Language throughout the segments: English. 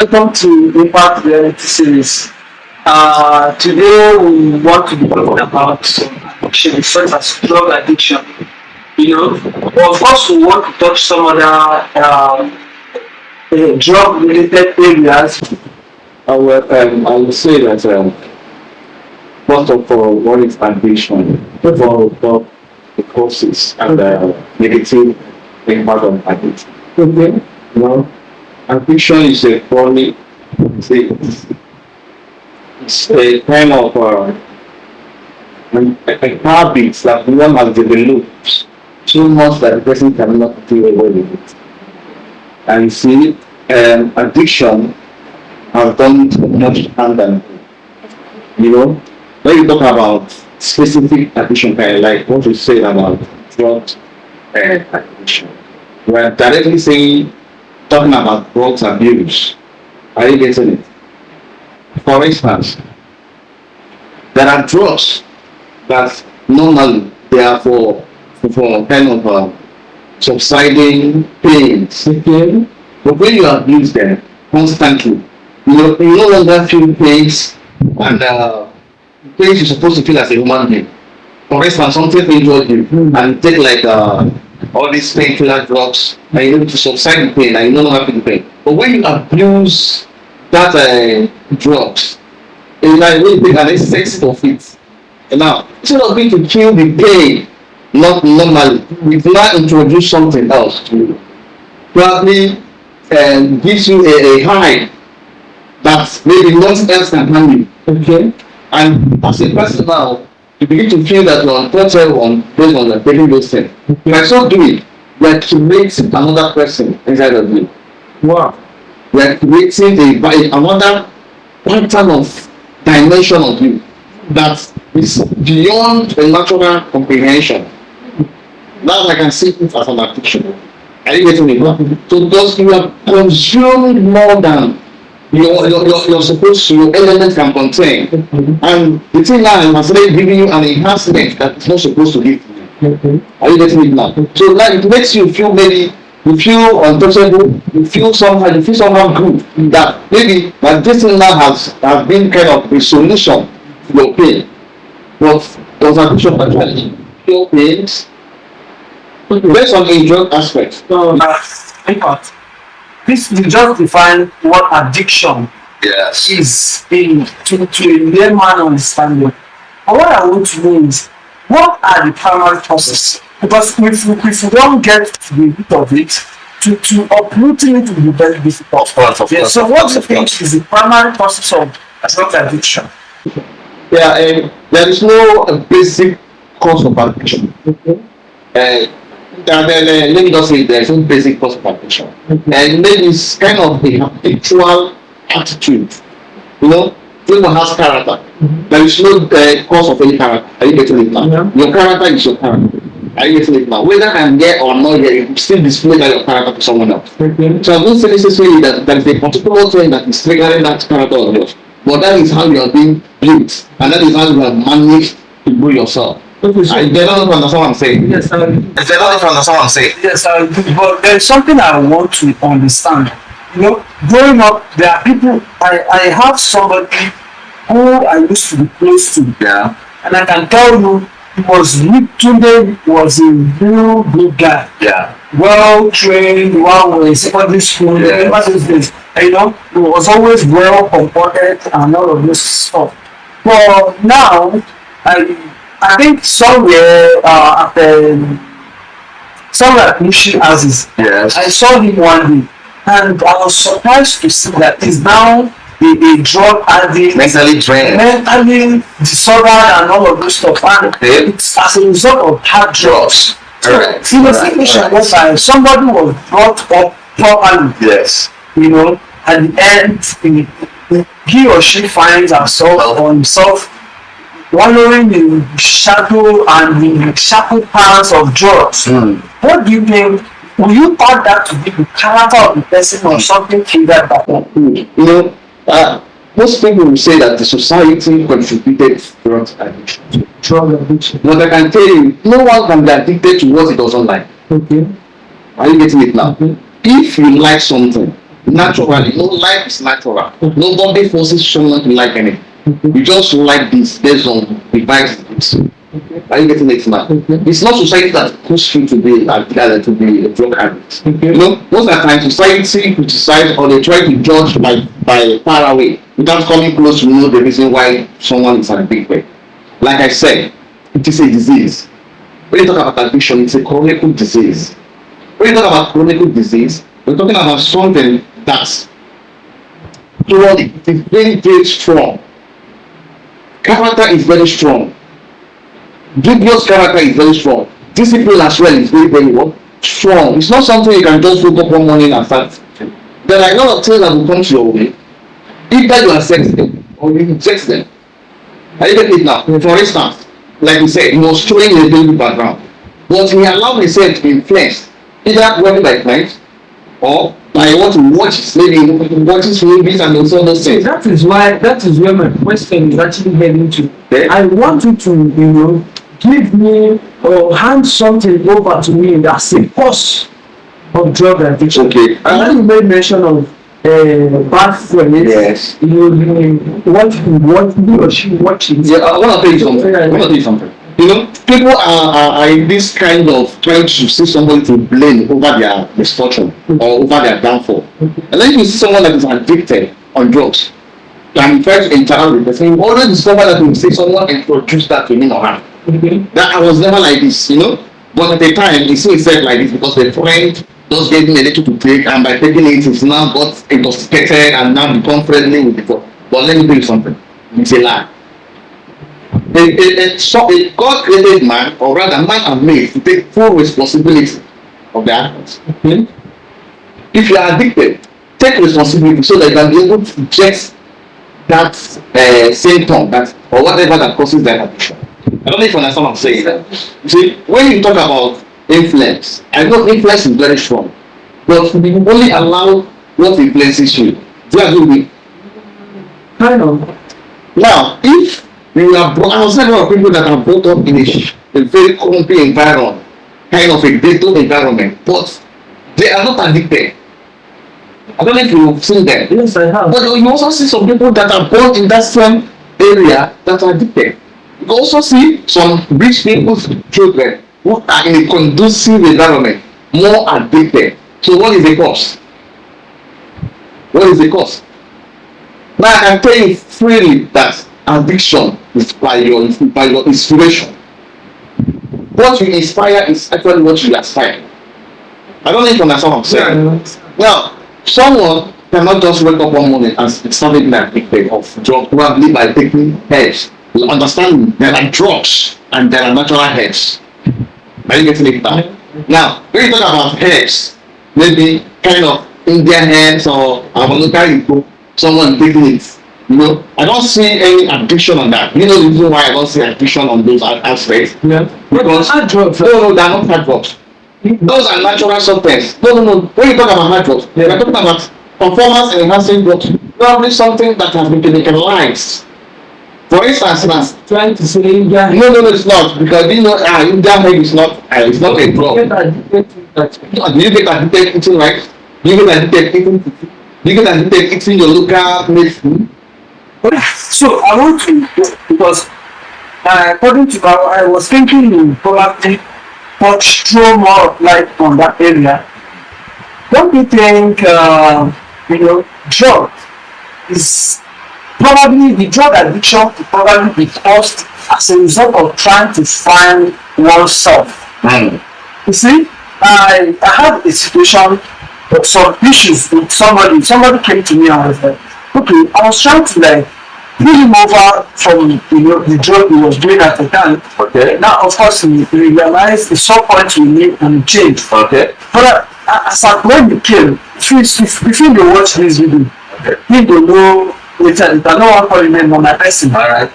Welcome to Impact Reality Series. Today we want to be talking about some addictions such as drug addiction. But of course we want to touch some other drug related areas. I would say that first of all, what is addiction? First of all, talk the causes and negative impact on addiction. Okay. You know, addiction is a chronic, it's a kind of a habit that one has developed so much that the person cannot do away with it. And you see, addiction has done much harm than good. You know, when you talk about specific addiction, kind of like what you say about drugs addiction, we're directly saying, talking about drugs abuse. Are you getting it? For instance, there are drugs that normally they are for kind of subsiding pains. Okay. But when you abuse them constantly, you no longer feel pains and pains you're supposed to feel as a human being. For instance, something injured you and take like all these painkiller drugs and you're able to subside the pain and you no longer feel the pain. But when you abuse that drugs, it's like when you take an excess of it. And now, instead of being to kill the pain, not normally, we've now introduced something else to you. Probably gives you a high that maybe nothing else can handle. Okay. And as a person now, you begin to feel that you're untouchable on based on taking those things. By so doing, you are creating another person inside of you. Wow. You are creating another pattern of dimension of you that is beyond the natural comprehension. Now I can see it as an addiction. Are you getting me? So because you have consumed more than you're supposed to, your element can contain. And the thing now has already giving you an enhancement that it's not supposed to give to you. Are you getting it now? So now it makes you feel maybe you feel untouchable, you feel somehow good that maybe that this thing now has been kind of a solution to your pain. But does addiction actually cure pains? Based on the drug aspect. So impact. This will just define what addiction Yes. is to a layman understanding. And what I want to know is what are the primary causes? Because if we don't get to the root of it, to uprooting it will be very difficult. So what do you think is the primary causes of drug addiction? Yeah, there is no basic cause of addiction. Okay. Let me just say there is no basic cause of addiction. And maybe it's kind of a habitual attitude. People has character. There is no cause of any character. Are you getting it now? Yeah. Your character is your character. Are you getting it now? Whether I'm here or not here, you still display that your character to someone else. Okay. So I'm not saying necessarily that there is a particular thing that is triggering that character of yours. But that is how you are being built, and that is how you have managed to grow yourself. Okay, so I don't understand what I'm saying. yes, I don't understand what I'm saying. yes, but there's something I want to understand. Growing up, there are people. I have somebody who I used to be close to, Yeah. and I can tell you, Tunde was a real good guy. Yeah. Well trained, well in secondary school, Yes. remember those days. He was always well comported and all of this stuff. But now, I think somewhere at Nishi Aziz, Yes. I saw him one day, and I was surprised to see that he's now a drug addict, Mentally drained. mentally disordered, and all of this stuff. And Okay. it's as a result of hard drugs. So, Alright. he was Alright. thinking whereby somebody was brought up properly, Yes. at the end, he or she finds herself or himself wallowing in the shadow and the shackle parts of drugs. What do you think? Will you thought that to be the character of the person or something triggered that? Most people will say that the society contributed to drug addiction. Drug addiction. But I can tell you, no one can be addicted to what he doesn't like. Okay. Are you getting it now? Okay. If you like something naturally. No, life is natural. Nobody forces someone to like anything. You just like this based on the vibes. Are you getting it now? It's not society that pushes you to be a drug addict. You know, most of the time society criticizes or they try to judge by far away without coming close to know the reason why someone is addicted. Like I said, it is a disease. When you talk about addiction, it's a chronic disease. When you talk about chronic disease, we're talking about something that's chronic. It is very, very strong. Character is very strong. Dubious character is very strong. Discipline as well is very, very strong. It's not something you can just wake up one morning and start. There are a lot of things that will come to your way. Either you accept them or you reject them. Are you getting it now? For instance, like we said, he was showing a baby background. But he allowed himself to be influenced either whether by friends or by what he watches, maybe watches movies and also those things. That is where my question is actually heading to. Okay. I want you to, give me or hand something over to me that's a cause of drug addiction. Okay. And when you made mention of bad friends, Yes. What he or she watching. Yeah, I want to tell you something. You know, people are in this kind of trying to see somebody to blame over their misfortune or over their downfall. And then you see someone that is addicted on drugs and try to interact with the person, you always discover that you see someone introduce that to him or her. That I was never like this, But at the time, he see himself like this because the friend just gave him a little to take, and by taking it, he's now got intoxicated and now become friendly with the drug. But let me tell you something, it's a lie. A God-created man, or rather man and maid, to take full responsibility of their actions. If you are addicted, take responsibility so that you can be able to reject that symptom or whatever that causes that addiction. I don't know if you understand what I'm saying. You see, when you talk about influence, I know influence is very strong, but we only allow what influences you. Do you agree with me? Kind of. Now, if you are brought, I was talking about people that are brought up in a very crumpy environment, kind of a ghetto environment, but they are not addicted. I don't know if you've seen them. Yes, I have. But you also see some people that are born in that same area that are addicted. You also see some rich people's children who are in a conducive environment more addicted. So what is the cause? What is the cause? Now I can tell you freely that addiction is by your inspiration. What you inspire is actually what you aspire. I don't know if you understand what I'm saying. Now, someone cannot just wake up one morning and start being addicted of drugs probably by taking herbs. You understand? There are drugs and there are natural herbs. Are you getting it now? Now, when you talk about herbs, maybe kind of Indian herbs or Avalokari, someone taking it. I don't see any addiction on that. You know the reason why I don't see addiction on those aspects? Yeah. Because hard drugs. No, they are not hard drugs. Those are natural substances. No. When you talk about hard drugs, we are talking about performance enhancing drugs. Probably something that has been medicalized. For instance, now, Trying to say India. no, it's not, because Indian herb is not it's not a drug. Do you get addicted eating rice? Do you get addicted eating your local made food? So I want to, because according to I was thinking you probably throw more light on that area. Don't you think drug is probably the drug addiction could probably be caused as a result of trying to find oneself? You see, I had a situation, some issues with somebody. Somebody came to me and was like, okay, I was trying to pull him over from the drug he was doing at the time. Okay. Now, of course, he realized at some point we need and change. Okay. But as at when he came, if you watch this video, he don't know later. I don't want to call him name on my person. All right.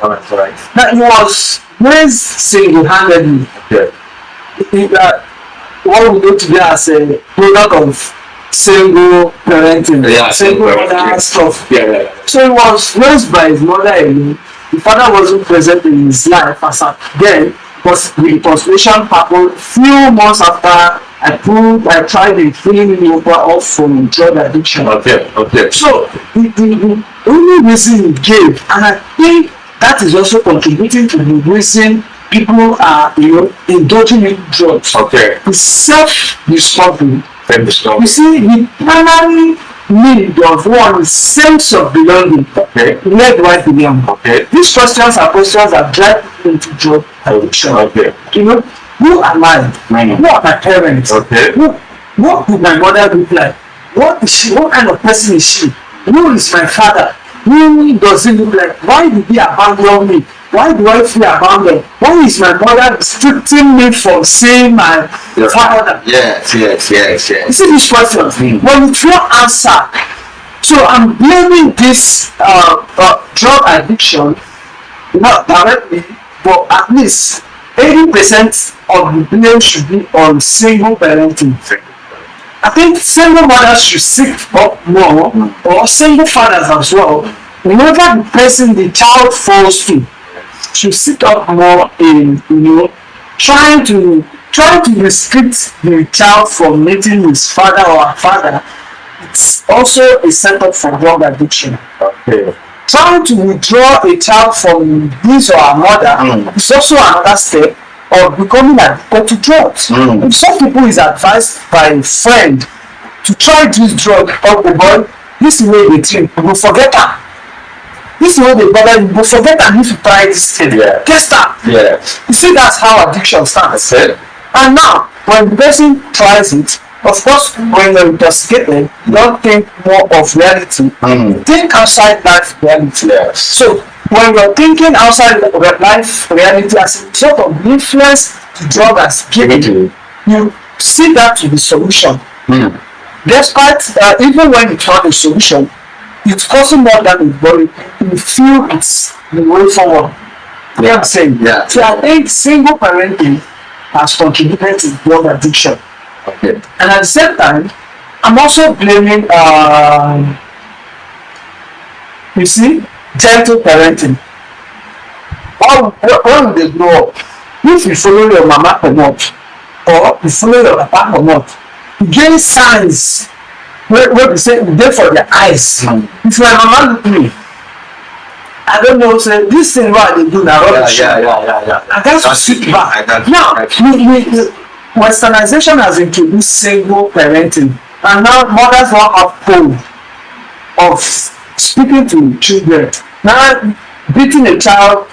Now, he was raised single-handedly. Okay. What we do today as a product of single parenting, single mother stuff. Yeah. So he was raised by his mother alone. The father wasn't present in his life as at then, because the postmortem happened few months after I tried a freeing me off from drug addiction. Okay. So the only reason he gave, and I think that is also contributing to the reason people are, indulging in drugs. Okay. Is self-discovery. Self-discovery. You see, the primary need of one is sense of belonging. Okay. Where do I belong? Okay. These questions are questions that drive people into drug addiction. Okay. Who am I? Who are my parents? Okay. What would my mother look like? What is she? What kind of person is she? Who is my father? Who does he look like? Why did he abandon me? Why do I feel abandoned? Why is my mother restricting me from seeing my father? Yes. You see these questions? When you try answer, so I'm blaming this drug addiction, not directly, but at least 80% of the blame should be on single parenting. I think single mothers should seek up more, or single fathers as well. Whenever the person the child falls to, should sit up more in trying to restrict the child from meeting his father or her father. It's also a setup for drug addiction. Okay. Trying to withdraw a child from his or her mother is also another step of becoming addicted to drugs. If some people is advised by a friend to try this drug, the boy, this is where they drink, you will forget her. This is what they bother you. But forget that if you try this thing. Yeah. Test that. Yeah. You see, that's how addiction starts. Okay. And now, when the person tries it, of course, when you're intoxicated, you don't think more of reality. Think outside life reality. Yes. So, when you're thinking outside life reality as a sort of influence the drug has given you, you see that to the solution. Despite, even when it's not a solution, it's causing more damage, but you feel it's the way forward. You know what I'm saying? Yeah. So I think single parenting has contributed to drug addiction. Okay. And at the same time, I'm also blaming, you see, gentle parenting. When they grow up, if you follow your mama or not, or you follow your papa or not, you gain signs. What we say, there for their eyes. If my mama look me, I don't know, say this thing what they do now. Yeah. I got to sit back. Now, westernization has introduced single parenting, and now mothers don't have hold of speaking to children. Now, beating a child,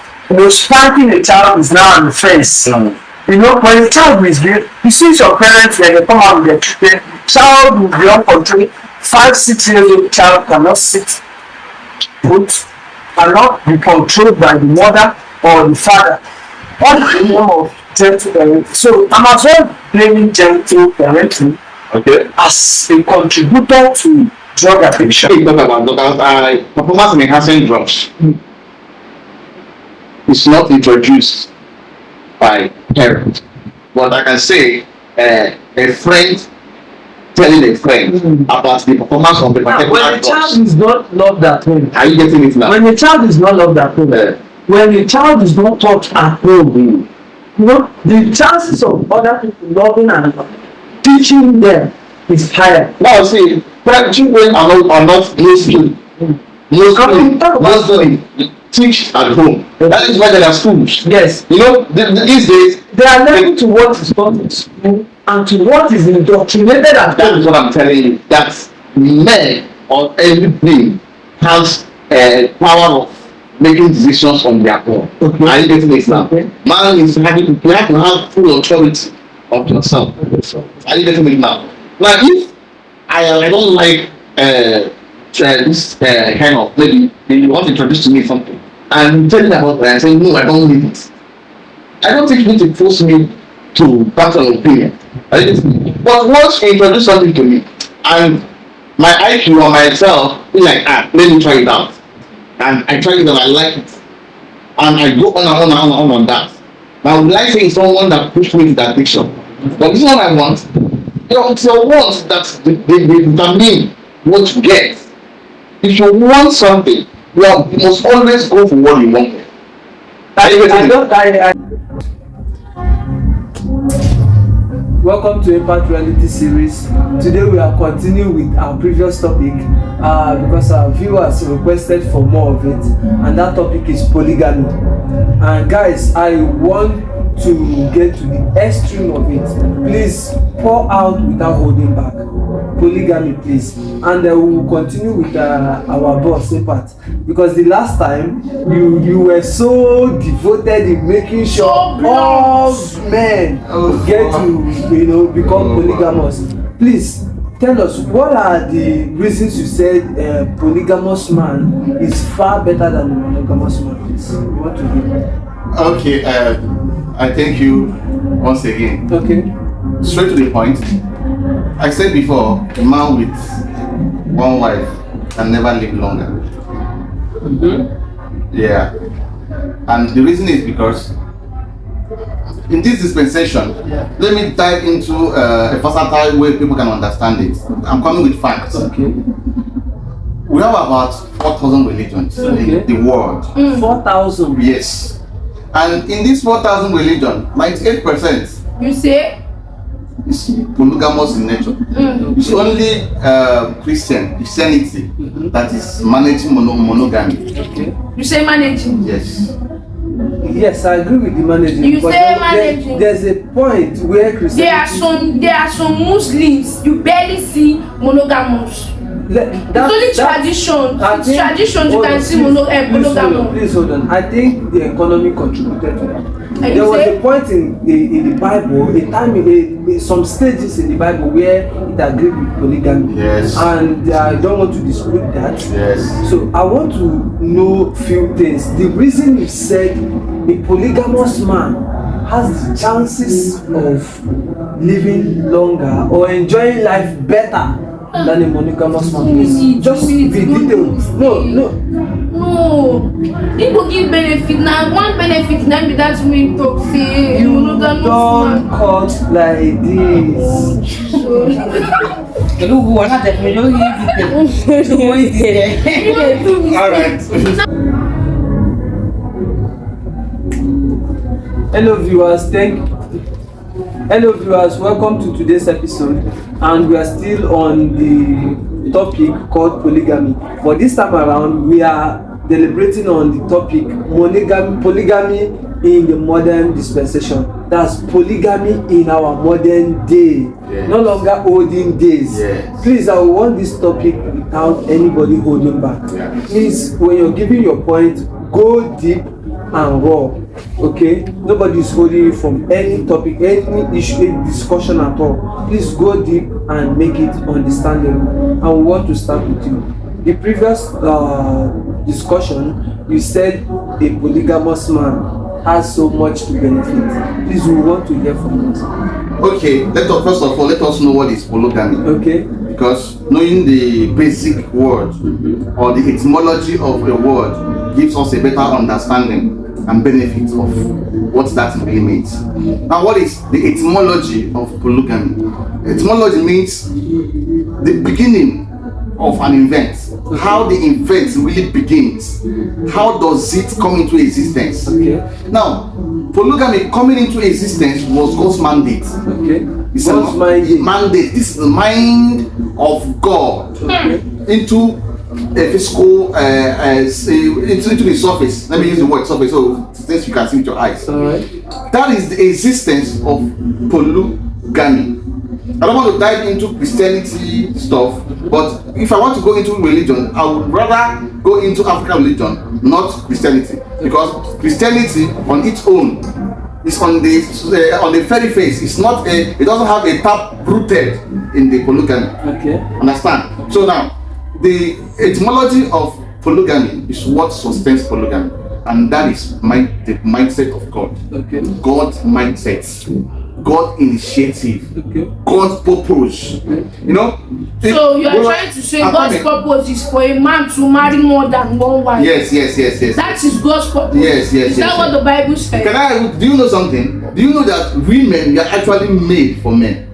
spanking a child is now on the face. When a child misbehaves, you see your parents when they come out with their children, child will be uncontrolled. 5-6 years old child cannot sit put, cannot be controlled by the mother or the father. All in the name of gentle parenting. So I'm as well blaming gentle parenting as a contributor to drug addiction. Performance enhancing drugs is not introduced by parents, but I can say a friend telling a friend about the performance of the particular When a child is not loved at home, are you getting it now? when a child is not loved at home, when a child is not taught at home, the chances of other people loving and teaching them is higher. Now see, children are not mostly teach at home. That is why there are schools. Yes. These days they are learning to what is taught in school and to what is indoctrinated at home. That is what I'm telling you. That men or everybody has a power of making decisions on their own. Are you getting it now? Man is having to have full authority of yourself. Are you getting it now? Now if I don't like this kind of maybe you want to introduce to me something and tell me about it and say no, I don't need it. I don't think you need to force me to back an opinion. But once you introduce something to me and my IQ or myself be like, let me try it out. And I try it and I like it. And I go on that. Now would I say someone that pushed me to that addiction? But this is what I want. It's your wants that they determine what you get. If you want something, you must always go for what you want. welcome to Impact Reality Series. Today we are continuing with our previous topic because our viewers requested for more of it, and that topic is polygamy. And guys, I want to get to the extreme of it. Please pour out without holding back. Polygamy, please. And we will continue with our boss Impact, because the last time you were so devoted in making sure all men get to become polygamous. Please tell us, what are the reasons you said polygamous man is far better than a monogamous man? Please, what to do? Okay, I thank you once again. Okay. Straight to the point. I said before, a man with one wife can never live longer. Mm-hmm. Yeah. And the reason is because in this dispensation, let me dive into a versatile way people can understand it. I'm coming with facts. Okay. We have about 4,000 religions in the world. 4,000? Yes. And in this 4,000 religion, 98% You say? is polygamous in nature. It's only Christianity that is managing monogamy. Okay. You say managing? Yes. Yes, I agree with the managing. You but say managing. There's a point where Christianity. There are some Muslims you barely see monogamous. It's only tradition. It's tradition you can see monogamous. Please hold on. I think the economy contributed to that. And There was say? a point in the Bible, a time some stages in the Bible where it agreed with polygamy. Yes. And I don't want to dispute that. Yes. So I want to know few things. The reason you said a polygamous man has the chances of living longer or enjoying life better than a monogamous man. Please, just be detailed. No. People give benefit now. One benefit now be that we talk say You monogamous don't man. cut like this. All right. Hello viewers, welcome to today's episode, and we are still on the topic called polygamy. But this time around we are deliberating on the topic polygamy in the modern dispensation. That's polygamy in our modern day. Yes. No longer olden days. Yes. Please, I want this topic without anybody holding back. Yes. Please, when you're giving your point, go deep and raw. Okay, nobody is holding you from any topic, any issue, any discussion at all. Please go deep and make it understandable. And we want to start with you. The previous discussion, you said a polygamous man has so much to benefit. Please, we want to hear from us. Okay, first of all, let us know what is polygamy. Okay. Because knowing the basic word or the etymology of a word gives us a better understanding and benefit of what that really means. Now, what is the etymology of polygamy? Etymology means the beginning of an event, how the event really begins, how does it come into existence. Okay. Now, polygamy coming into existence was God's mandate. Okay. It's God's mandate. This is the mind of God into a physical into the surface. Let me use the word surface so things you can see with your eyes. All right. That is the existence of polygamy. I don't want to dive into Christianity stuff, but if I want to go into religion, I would rather go into African religion, not Christianity, because Christianity on its own is on the very face. It's not it doesn't have a tap rooted in the polygamy. Okay. Understand? So now, the etymology of polygamy is what sustains polygamy, and that is the mindset of God. Okay. God's mindset. God initiative, Okay. God's purpose. You know. So you are trying to say God's purpose is for a man to marry more than one wife. Yes. That is God's purpose. Yes. Is that what the Bible says? Do you know something? Do you know that women are actually made for men?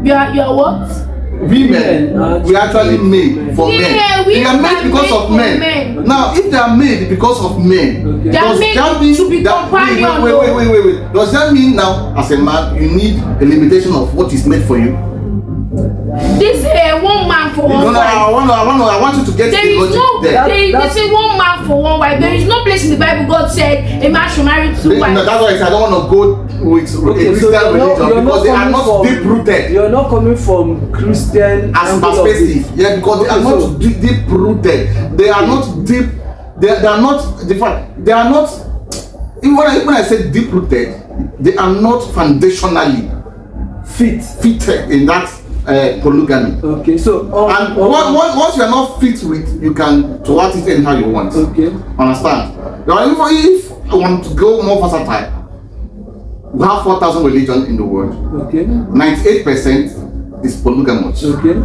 You are what? women we actually made for men. They are made because of men. Now, if they are made because of men, does that mean to be companion? Wait. Does that mean now, as a man, you need a limitation of what is made for you? This one man for one wife. I want you to get the logic there. They say one man for one wife. There is no place in the Bible God said a man should marry two wives. No, that's why I said I don't want to go with a Christian religion because they are not deep rooted. You're not coming from Christian as perspective. Yeah, because they are not deep rooted. They are not deep. They are not different. They are not. Even when I say deep rooted, they are not foundationally fitted in that polygamy. Okay, so once you are not fit with, you can thwart it anyhow you want. Okay, understand? If I want to go more versatile, we have 4,000 religions in the world. Okay, 98% is polygamous. Okay,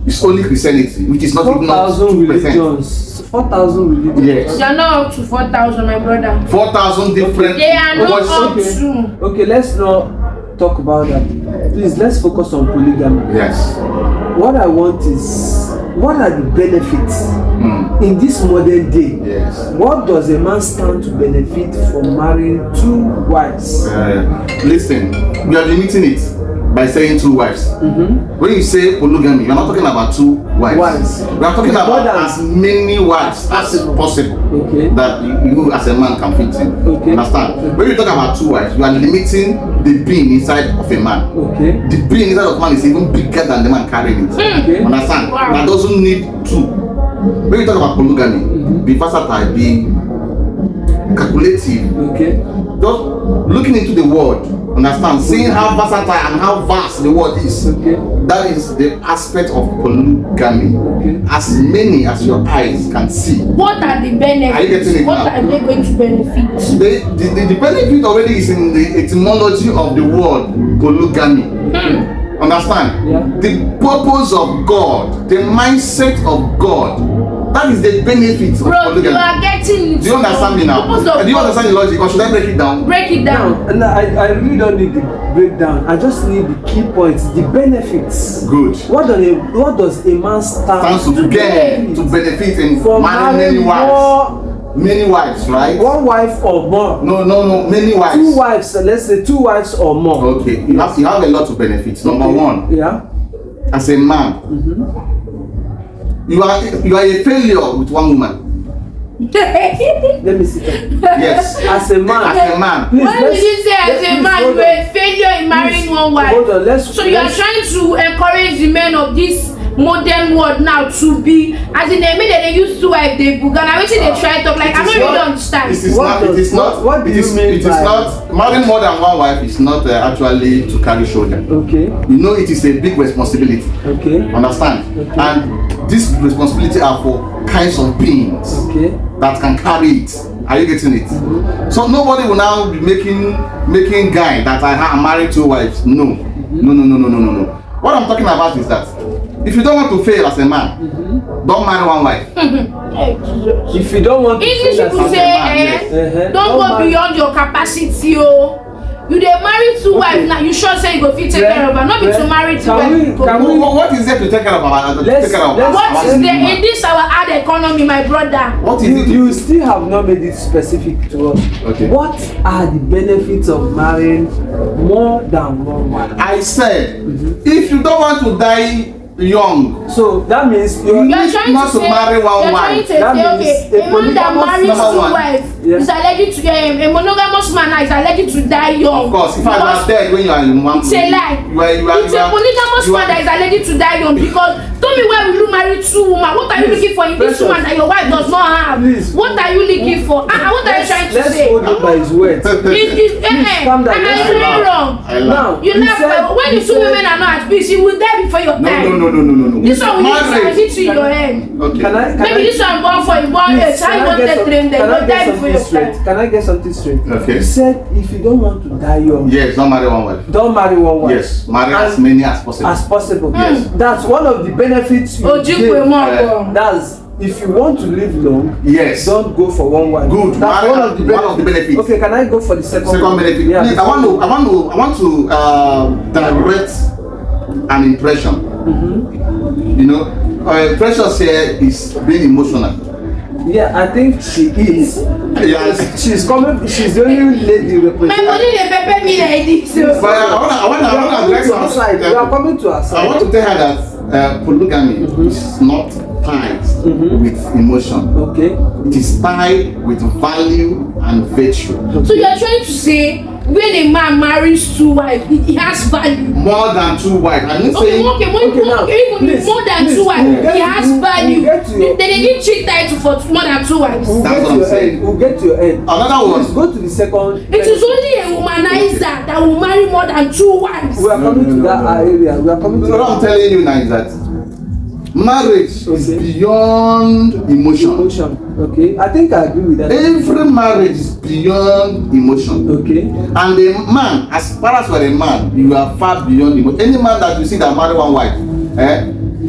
it's only Christianity, which is not even 4,000 religions. 4,000 religions. Yes. They are not up to 4,000, my brother. 4,000 different. They are not up to. Okay, let's not talk about that. Please, let's focus on polygamy. Yes. What I want is, what are the benefits in this modern day? Yes. What does a man stand to benefit from marrying two wives? Listen, we are limiting it by saying two wives. When you say polygamy, you're not talking about two wives. We are talking about as many wives as possible that you as a man can fit in. Understand? When you talk about two wives, you are limiting the being inside of a man. The being inside of a man is even bigger than the man carrying it. Understand? Wow. That doesn't need two. When you talk about polygamy, be versatile, be calculative. Just looking into the world, understand, seeing how versatile and how vast the world is. That is the aspect of polygamy. As many as your eyes can see. What are the benefits? Are you getting it what now? are they going to benefit? The benefit already is in the etymology of the word polygamy. Understand? The purpose of God, the mindset of God. That is the benefit of polygamy. You are getting it. Do you understand me now? Do you understand the logic, or should I break it down? Break it down. And I really don't need the breakdown. I just need the key points, the benefits. Good. What does a man stand to gain, to benefit in marrying many wives? Many wives, right? One wife or more? No, many wives. Two wives, let's say 2 wives or more. Okay, you have a lot of benefits. Number one, as a man, you are a failure with one woman. Let me see that. Yes. As a man. Please, why did you say as a man you are a failure in marrying one wife? Hold on, so you are trying to encourage the men of this modern world now to be, as in they mean that they use two wives, they book, and I wish they try to talk like I don't really understand. It is not marrying more than one wife is not actually to carry shoulder. Okay. You know, it is a big responsibility. Okay. Understand? Okay. And this responsibility are for kinds of beings that can carry it. Are you getting it? So nobody will now be making guy that I'm married 2 wives. No. What I'm talking about is that if you don't want to fail as a man, don't marry one wife. If you don't want to English fail people as say, don't go beyond your capacity. You dey marry 2 wives now. You sure say you go fit take care of her? Not be to marry 2 wives. What is there to take care of her? What is there in this our hard economy, my brother? What is it? You still have not made it specific to us. Okay. What are the benefits of marrying more than one wife? I said, if you don't want to die young, so that means you're trying not to marry one wife. That means a man that marries 2 wives is allergic to a monogamous man is allergic to die young. Of course, if I was dead when you are in one, it's a lie. It's a polygamous man that is allergic to die young because tell me why will you marry 2 women? What are you looking for in this woman that your wife does not have? What are you looking for? What are you trying to say? Let's hold him by his words. Calm down. It's very wrong. Now, you laugh when the 2 women are not at peace, you will die before your time. No. This one will hit you in your head. Okay. Maybe this one born for you, born age. How you want to train them? You die before your time. Can I get something straight? Okay. You said if you don't want to die young, yes, don't marry one wife. Don't marry one wife. Yes, marry as many as possible. Yes. That's one of the benefits you give. That's if you want to live long, yes, don't go for one wife. Good. That's one of the benefits. Okay, can I go for the second benefit? Yeah, please, I want to direct an impression You know, Precious here is being emotional. Yeah, I think she is. Yes. She's coming. She's the only lady My representing. body dey pepper me like this. But I want to address to our side. We are coming to our I side. want to tell her that polygamy is not tied with emotion. Okay. It is tied with value and virtue. So you are trying to say when a man marries 2 wives, he has value. More than 2 wives. I'm not Okay, saying. now, even please, more than please, 2 wives, we'll he has value. we'll get to your- They need cheat title for more than 2 wives. We'll That's get what to I'm your saying. end. We'll get to your end. Another one. Let's go to the second. It is only a womanizer that will marry more than 2 wives. We are coming to that area. We are coming to What I'm telling you now is that marriage is beyond emotion. emotion. Okay. I think I agree with that. Every marriage is beyond emotion. Okay. And a man, as far as you're a man, you are far beyond emotion. Any man that you see that marry 1 wife,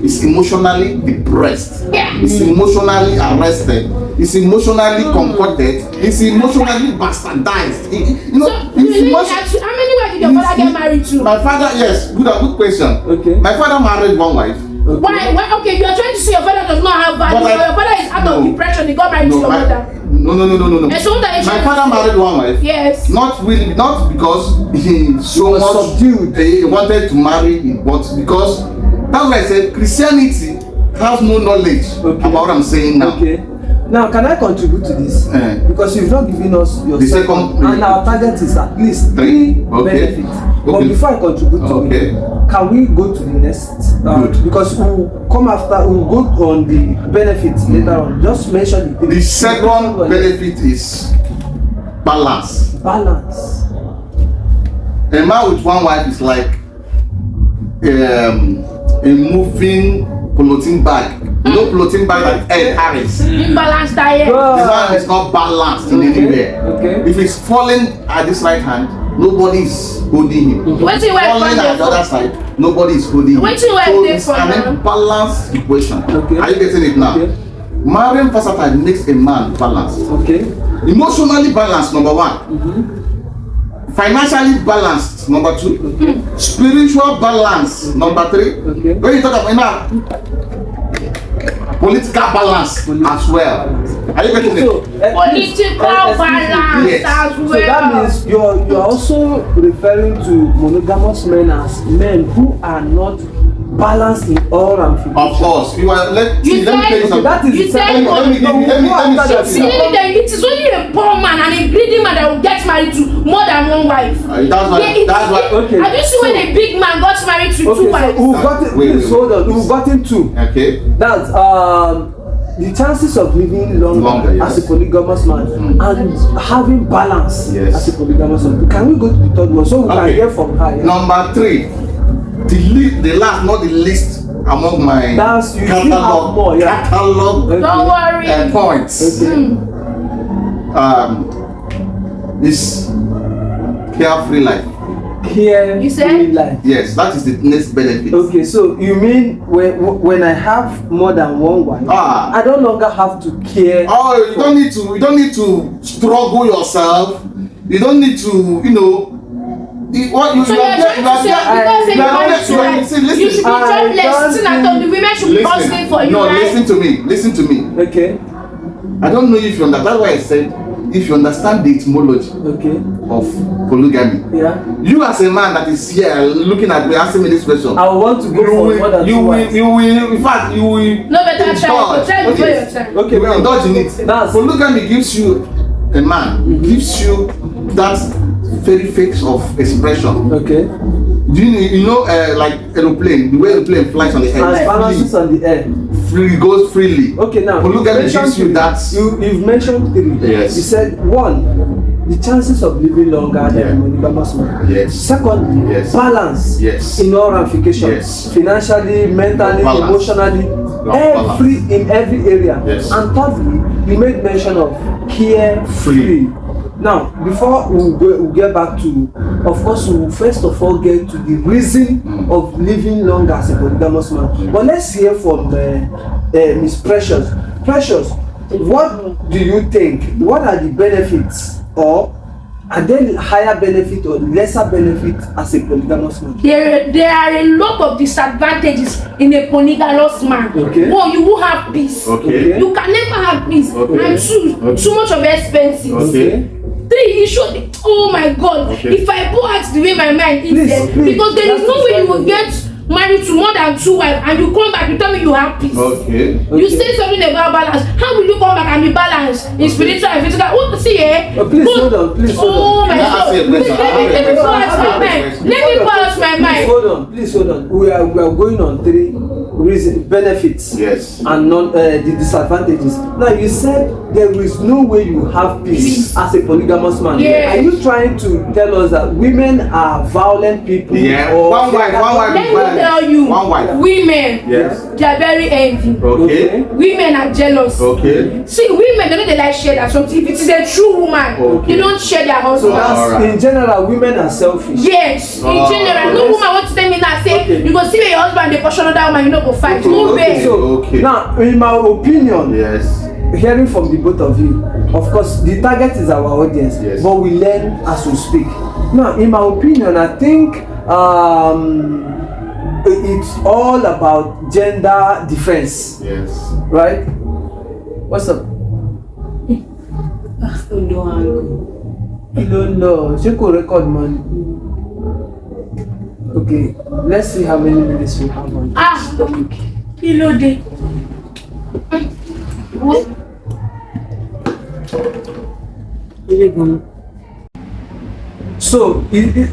is emotionally depressed. Yeah. Is emotionally arrested. Is emotionally comforted. Is emotionally bastardized. You know, So, it's you emotion. how many wives did your father get married to? My father, yes, good question. Okay. My father married 1 wife. Okay. Why? Okay, you are trying to say your father does not have value. But But your father is out of no. depression. He got married to your mother. No. And so what are you My trying father to say? married 1 wife. Yes. Not really, not because he so was much subdued. He wanted to marry, but because that's why I said Christianity has no knowledge Okay. about what I'm saying now. Okay. Now, can I contribute to this? Because you've not given us your The second, second- and our target is at least 3 Okay. benefits. But Okay. before I contribute to Okay. it, can we go to the next? Good. Because we'll come after. We'll go on the benefits later on. Just mention the The second benefit is balance. balance. A man with 1 wife is like a moving polythene bag. You know polythene bag that Ed Harris. Imbalanced diet. The man is not balanced in anywhere. Okay. If he's falling at this right hand, nobody is holding him. Wetin you wear Falling from at the there other for? side, nobody is holding him. Wetin you wear So there it's for an now? imbalanced equation. Okay. Are you getting it now? Okay. Marrying versatile makes a man balanced. Okay. Emotionally balanced, number 1. Financially balanced, number 2. Spiritual balance, number 3. Okay. When you talk about now, political balance as well. Are you getting it? Political balance Yes. as well. So that means you're also referring to monogamous men as men who are not balanced in all ramifications. Of course, you are. Let me tell you Okay, something. that is You the said second let me give you- let me after share that. with you. It is only a poor man and a greedy man that will get married to more than 1 wife. That's why. Yeah, That's why. Okay. Have you seen when a big man got married to 2 Okay, so wives? we've gotten. Wait, Please wait, hold on. We've gotten 2. Okay. That's the chances of living longer Yes. as a polygamous man and having balance Yes. as a polygamous man. Can we go to the third one so we can Okay. hear from her? Yeah? Number 3, the last, not the least among my That's- you still have more, yeah. catalog Okay. Don't worry. points. Okay. Is carefree life. Care You said? free life. Yes, that is the next benefit. Okay, so you mean when I have more than 1 wife, Ah. I don't longer have to care. Oh, you don't need to. You don't need to struggle yourself. You don't need to. You know. What you So are you're there. trying to say because you a are man there- is you are- right, see, listen. you should be I jobless. Sitting at don't home, the women should be hustling for you, No, right? listen to me. Listen to me. Okay, I don't know if you understand. That's why I said if you understand the etymology okay, of polygamy. yeah. You as a man that is here looking at me asking me this question. I want to go for more than 2 wives. you will, in fact, you will. No better time. indulge. Try before your time. Okay, You will indulge in it. That's- Polygamy gives you a man, gives you that very phase of expression. Okay. Do you know like aeroplane, the way aeroplane flies on the air, Transparencies on the air. free goes freely. Okay, now Polygamy you've gives you mentioned that. You've mentioned 3. Yes. You said 1, the chances of living longer than Yeah. a monogamous man. Yes. Secondly, Yes. balance Yes. in all ramifications, Yes. financially, mentally, Balance. emotionally, Balance. in every area. Yes. And thirdly, you made mention of carefree. Free. Now, before we'll get back to, of course, we'll first of all get to the reason of living long as a polygamous man. But let's hear from Miss Precious. Precious, what do you think? What are the benefits, or are there higher benefit or lesser benefit as a polygamous man? There are a lot of disadvantages in a polygamous man. Okay. One, you will have peace. Okay. You can never have peace. Okay. And two, too much of expenses. Okay. Three, you should. Oh my God! Okay. If I go ask the way my mind is, Please, please. because there is That's no way you will fine. get married to more than 2 wives and you come back, you tell me you have peace. Okay. You say something about balance. How will you come back and be balanced in spiritual and physical? What see eh? Please hold on, please hold on. Oh my Can I God! ask you a Let question? me balance my mind. Let me balance my mind. Please hold on. We are going on 3 reasons, benefits. Yes. And not the disadvantages. Now you said there is no way you have peace as a polygamous man. Yes. Are you trying to tell us that women are violent people? Yeah. Or One wife. Let me tell you, One wife. women, Yes. they are very envy. Okay. Women are jealous. Okay. See, women, they know they like share that something. If it is a true woman, Okay. they don't share their So husband. that's Alright. in general, women are selfish. Yes, in Oh, general, no yes. woman wants to tell me now say Okay. you go see where your husband they push another woman, you no go fight. No Okay. way. So Okay. now, in my opinion, Yes. hearing from the both of you, of course the target is our audience, Yes. but we learn as we speak. Now in my opinion, I think it's all about gender defense, Yes. right? What's up? You don't know. She could record man. Okay, let's see how many minutes we have on. Kí ló dé? So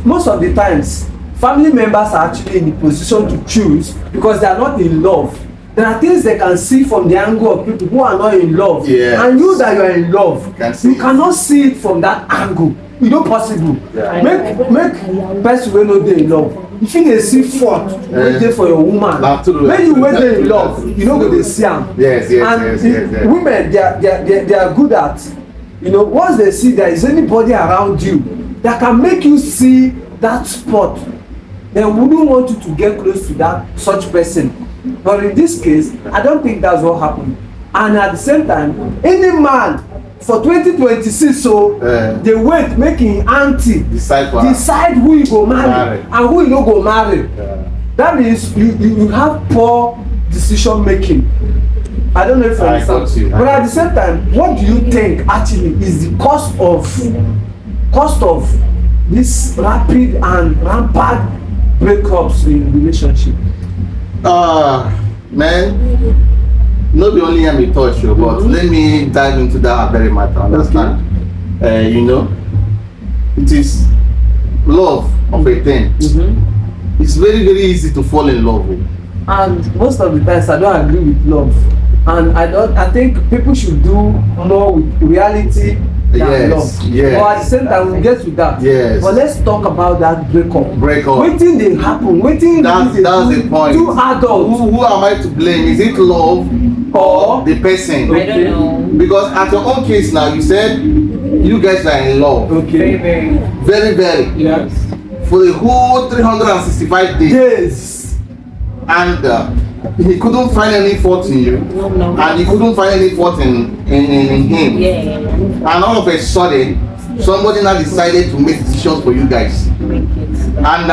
most of the times, family members are actually in the position to choose because they are not in love. There are things they can see from the angle of people who are not in love. Yes. And you that you are in love, Can see you it. cannot see it from that angle. E no possible. Yeah. Make person wey no dey in love, you fit dey see fault wey dey for your woman. Na true. Make you wey dey in love, you no go dey see am. Yes, yes, And yes, the yes, yes. women, they are good at, you know, once they see there is anybody around you that can make you see that spot, they wouldn't want you to get close to that such person. But in this case, I don't think that's what happened. And at the same time, any man for 2026, so they wait make him aunty decide who you go marry and who you no go marry. That means you have poor decision making. I don't know if you understand. But at the same time, what do you think actually is the cost of this rapid and rampant breakups in relationship? Man, no be only am a touch you, but let me dive into that very matter. Understand? You know, it is love of a thing. It's very easy to fall in love with. And most of the times I don't agree with love, and I think people should do more with reality than love. Yes. But at the same time we'll get to that. Yes. But let's talk about that breakup. Wetin dey happen? Wetin that's the point. Two adults. Who am I to blame? Is it love or the person? I don't know. Because at your own case now, you said you guys are in love. Okay. Very. Yes. For the whole 365 days. Yes. And he couldn't find any fault in you. No. And you couldn't find any fault in him. Yeah. And all of a sudden, somebody now decided to make decisions for you guys. And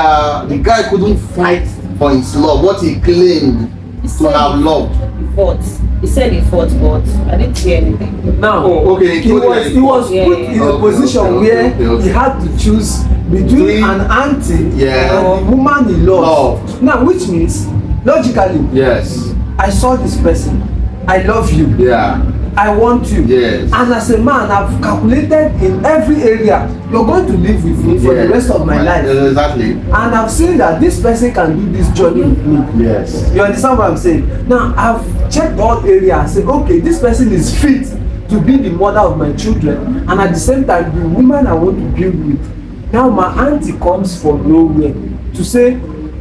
the guy couldn't fight for his love, what he claimed to have loved. He fought. He said he fought, but I didn't hear anything. Now, Okay, he was Yeah, put yeah. in a position where he had to choose between an auntie and the woman he loved. Now, which means, logically, Yes. I saw this person, I love you, Yeah. I want you, Yes. and as a man I've calculated in every area you're going to live with me for the rest of my life, Exactly. and I've seen that this person can do this journey with me. Yes. You understand what I'm saying? Now I've checked all areas and said, okay, this person is fit to be the mother of my children, and at the same time the woman I want to build with. Now my auntie comes from nowhere to say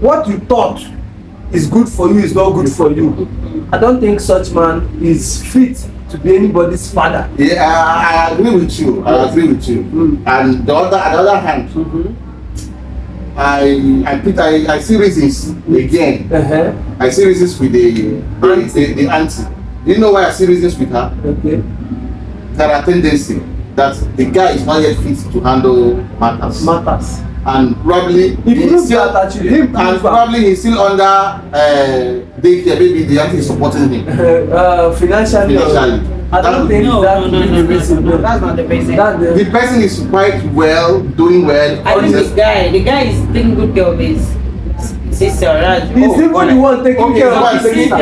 what you thought is good for you is not good for you. I don't think such man is fit to be anybody's father. Yeah, I agree with you. And the other hand, I see reasons again. I see reasons with the auntie. Do you know why I see reasons with her? Okay. There are tendency. that the guy is not yet fit to handle matters. And probably he's still under daycare, maybe the auntie is supporting him financially. I don't think that's the reason. No, that's not the reason. The person is quite well, doing well. I think the guy is taking good care of his sister. Right? He's even the one taking care of his sister.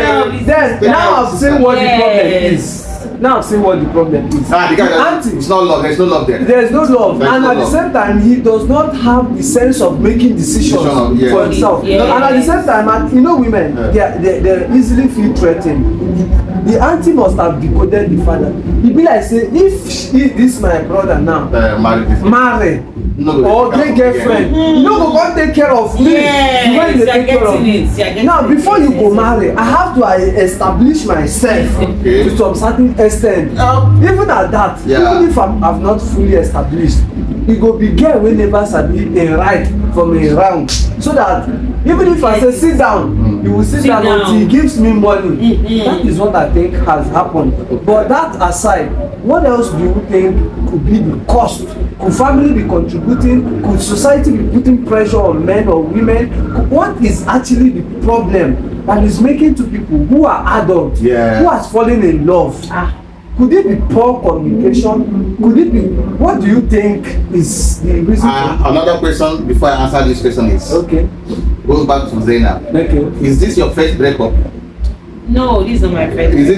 Then now I've seen what the problem is. Now I've seen what the problem is. The guy it's not love. There's no love there. There's no love, and at the same time, he does not have the sense of making decisions for himself. And at the same time, you know, women, they easily feel threatened. The auntie must have decoded the father. He be like, say, if this my brother now marry or get girlfriend, you know, go come take care of me. When they take care of me. Now, before you go marry, I have to establish myself to some certain extent. Even at that, even if I've not fully established, it go be girl wey never sabi a right from a wrong, so that even if I say sit down, you will sit down until he gives me money. That is what I think has happened. But that aside, what else do you think could be the cost? Could family be contributing? Could society be putting pressure on men or women? What is actually the problem that is making two people who are adults, who has fallen in love? Could it be poor communication? Could it be, what do you think is the reason? Another question before I answer this question is, goes back to Zainab. Is this your first breakup? No, this is not my first. Is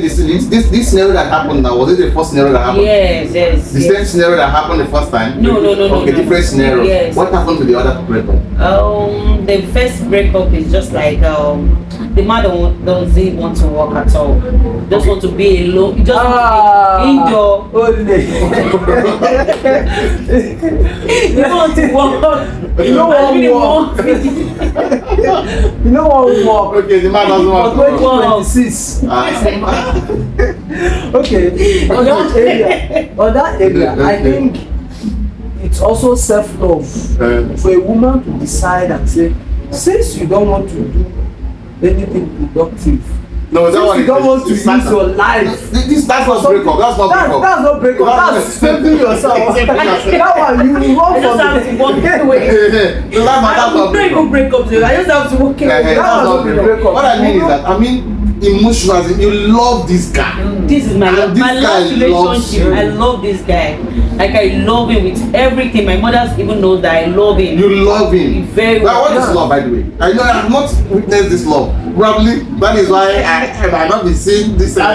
it this scenario that happened now? Was it the first scenario that happened? Yes. The same scenario that happened the first time? No. Okay, different scenario. Yes. What happened to the other breakup? The first breakup is just like the man doesn't want to work at all. Just want to be alone. Just want to be indoor. You don't want to work. You know what we work. You know what we work. Okay, the man doesn't want to work. 2026. Okay. On that area, I think it's also self-love for a woman to decide and say, since you don't want to do anything productive, no, that one you don't want to use your life. That's not breakup. That's not breakup. That's not breakup. That's saving yourself. That one you run from. I just have to walk away. Break up. I just have to walk away. That's not breakup. What I mean is that emotionally, you love this guy. This is my last relationship. I love this guy. Like, I love him with everything. My mother even knows that I love him. You love him very well. What is love, by the way? I know I have not witnessed this love. Probably that is why I might not be seeing this. You know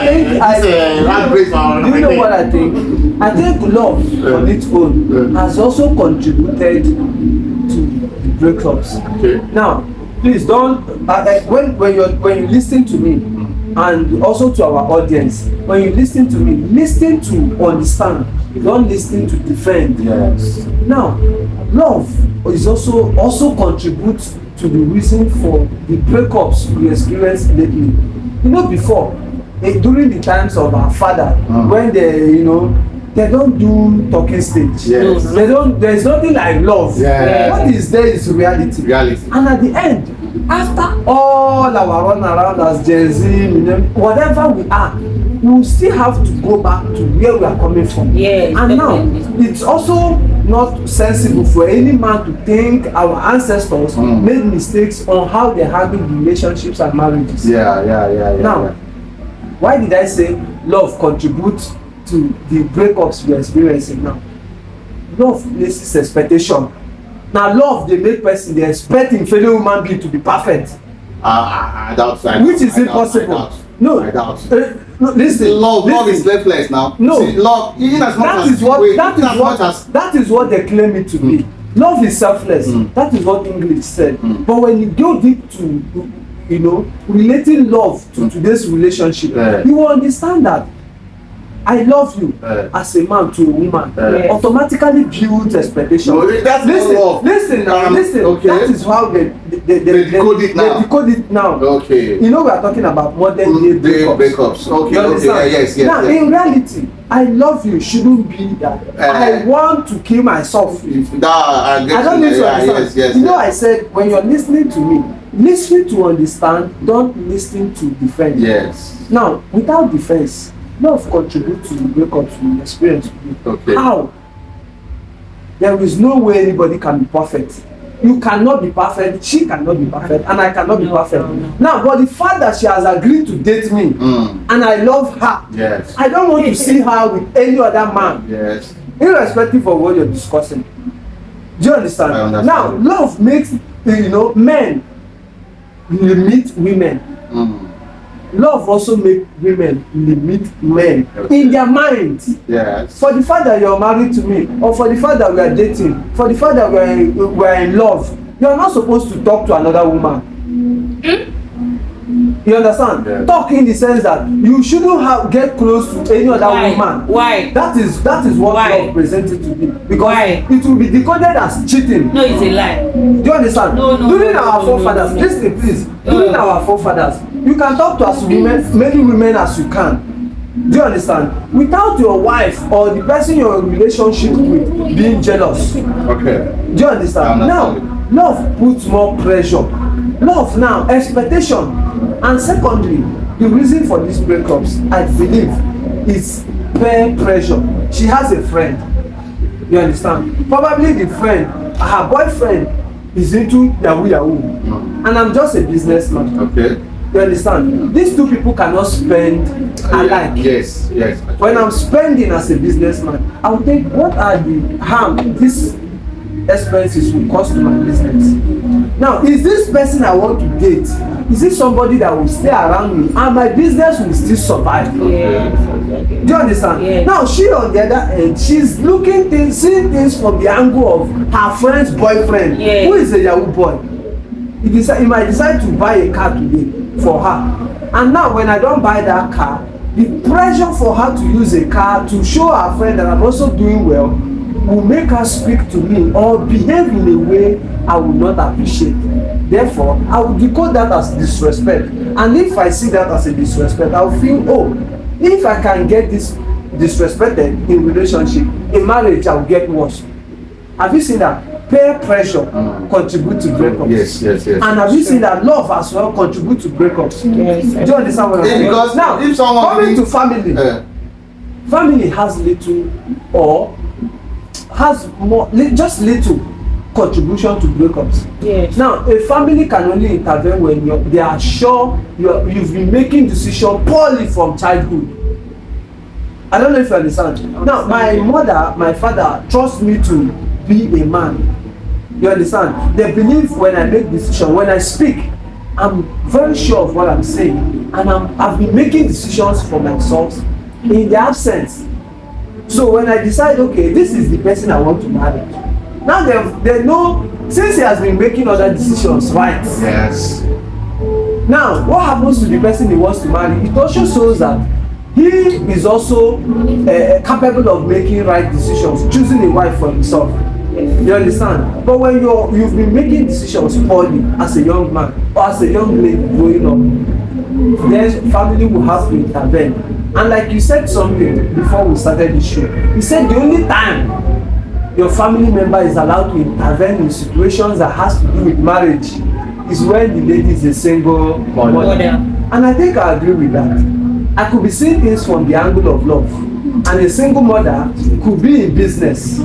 what I think? I think love on its own has also contributed to the breakups. Okay. Now, please don't when you listen to me and also to our audience, when you listen to me, listen to understand, don't listen to defend. Yes. Now, love is also contributes to the reason for the breakups we experienced lately. You know, before during the times of our father, when they don't do talking stage. Yes. There's nothing like love. Yeah. What is there is reality. And at the end, after all our run around as Gen Z, whatever we are, we will still have to go back to where we are coming from. Yes, and now, it's also not sensible for any man to think our ancestors made mistakes on how they handle relationships and marriages. Now, why did I say love contributes to the breakups we are experiencing now? Love places expectation. Now, love dey make person dey expect im fellow human being to be perfect. I doubt that. Which is impossible. No, I doubt. No, listen. Love is selfless now. No, see, love. That is what they claim it to be. Love is selfless. That is what English said. But when you go deep to, relating love to today's relationship, you will understand that I love you as a man to a woman automatically builds expectation. Listen. Okay. That is how they decode it now. Okay. We are talking about modern day breakups. Okay. Yes. Now, in reality, I love you shouldn't be that I want to kill myself. I don't need to understand. Yes. I said when you're listening to me, listen to understand, don't listen to defend. Yes. Now, without defense, love contribute to breakups we experience today. Okay. How? There is no way anybody can be perfect. You cannot be perfect, she cannot be perfect, and I cannot be perfect. Now, but the fact that she has agreed to date me, and I love her, Yes. I don't want to see her with any other man, Yes. irrespective of what you're discussing. Do you understand? I understand. Now, love makes, men limit women. Love also make women limit men in their minds. Yes. For the fact that you're married to me, or for the fact that we are dating, for the fact that we are in love, you are not supposed to talk to another woman. You understand? Yeah. Talk in the sense that you shouldn't get close to any other woman. Why? That is what Why? love presented to me, because Why? it will be decoded as cheating. No, it's a lie. Do you understand? No, During no, our no, forefathers, no. listen please. During our forefathers, you can talk to as many women as you can. Do you understand? Without your wife or the person you're in relationship with being jealous. Okay. Do you understand? I Now, understand. love puts more pressure. Love now, expectation. And secondly, the reason for these breakups, I believe, is peer pressure. She has a friend. You understand? Probably the friend, her boyfriend is into Yahoo. And I'm just a businessman. Okay. You understand? These two people cannot spend alike. Yes. Yes. When I'm spending as a businessman, I will think, what are the harm these expenses will cost to my business? Now, is this person I want to date, is it somebody that will stay around me and my business will still survive? Yes. Do you understand? Yes. Now, she on the other end, she's seeing things from the angle of her friend's boyfriend, Yes. who is a Yahoo boy. He might decide to buy a car today for her. And now, when I don't buy that car, the pressure for her to use a car to show her friend that I'm also doing well will make her speak to me or behave in a way I will not appreciate. Therefore, I will decode that as disrespect. And if I see that as a disrespect, I will feel, oh, if I can get this disrespected in relationship, in marriage, I will get worse. Have you seen that? Peer pressure contribute to breakups. Yes. And have you seen that love as well contribute to breakups? Yes. Do you understand what I'm Yeah, saying? because Now, if someone coming to needs- family, family has little or has more, just little contribution to breakups. Yes. Now, a family can only intervene when they are sure you've been making decisions poorly from childhood. I don't know if you understand. Now, my mother, my father trust me to be a man. You understand? They believe when I make decisions, when I speak, I'm very sure of what I'm saying, and I've been making decisions for myself in their absence. So when I decide, okay, this is the person I want to marry, now they know, since he has been making other decisions, right? Yes. Now, what happens to the person he wants to marry? It also shows that he is also capable of making right decisions, choosing a wife for himself. You understand? But when you've been making decisions poorly as a young man or as a young lady growing up, then family will have to intervene. And like you said something before we started the show, you said the only time your family member is allowed to intervene in situations that has to do with marriage is when the lady is a single mother. And I think I agree with that. I could be seeing things from the angle of love, and a single mother could be in business.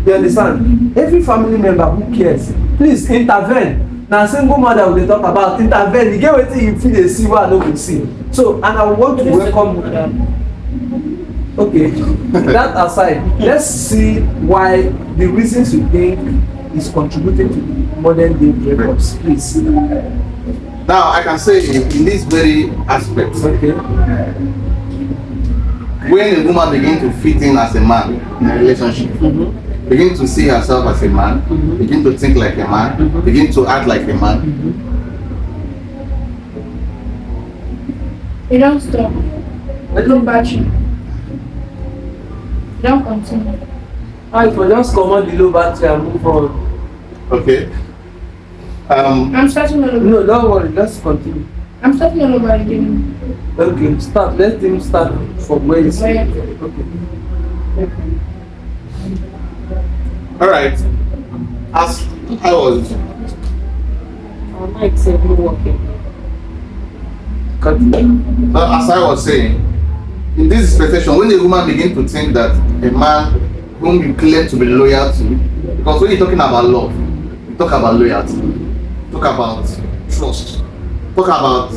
You understand? Every family member who cares, please intervene. Now, single mother will talk about intervene. You get what you feel they see what I don't see. So, and I want to welcome. Okay, that aside, let's see why the reasons you think is contributing to modern day breakups, please. Now I can say in this very aspect, Okay. when a woman begins to fit in as a man in a relationship, begin to see herself as a man, begin to think like a man, begin to act like a man. You don't stop. Low battery. Don't continue. I will just command the low battery and move on. Okay. I'm starting all over. No, don't worry, let's continue. I'm starting all over again. Okay, start. Let him start from where he's. Where? Okay. All right. As I was, Our mics are not working. Continue. as I was saying, in this dispensation, when a woman begin to think that a man whom you claim to be loyal to, because when you're talking about love, you talk about loyalty, talk about trust, talk about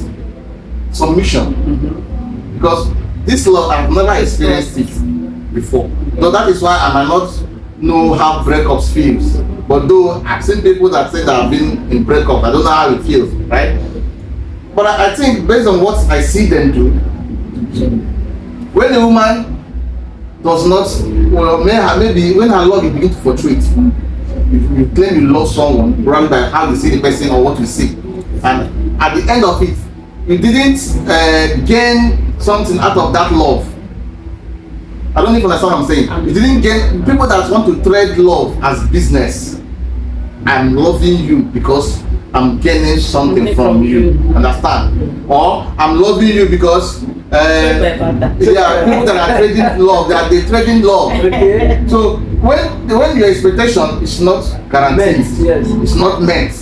submission. Because this love, I've never experienced it before. So that is why I might not know how breakups feels. But though I've seen people that say that I've been in breakup, I don't know how it feels, right? But I think based on what I see them do, when a woman does not, well, maybe when her love is beginning to fluctuate, if you claim you love someone, rather by how you see the person or what you see, and at the end of it, you didn't gain something out of that love. I don't even understand what I'm saying. You didn't gain, people that want to trade love as business. I'm loving you because I'm gaining something from you. Understand? Or I'm loving you because people that are trading love, they're trading love. Okay. So when your expectation is not guaranteed, Yes. it's not met,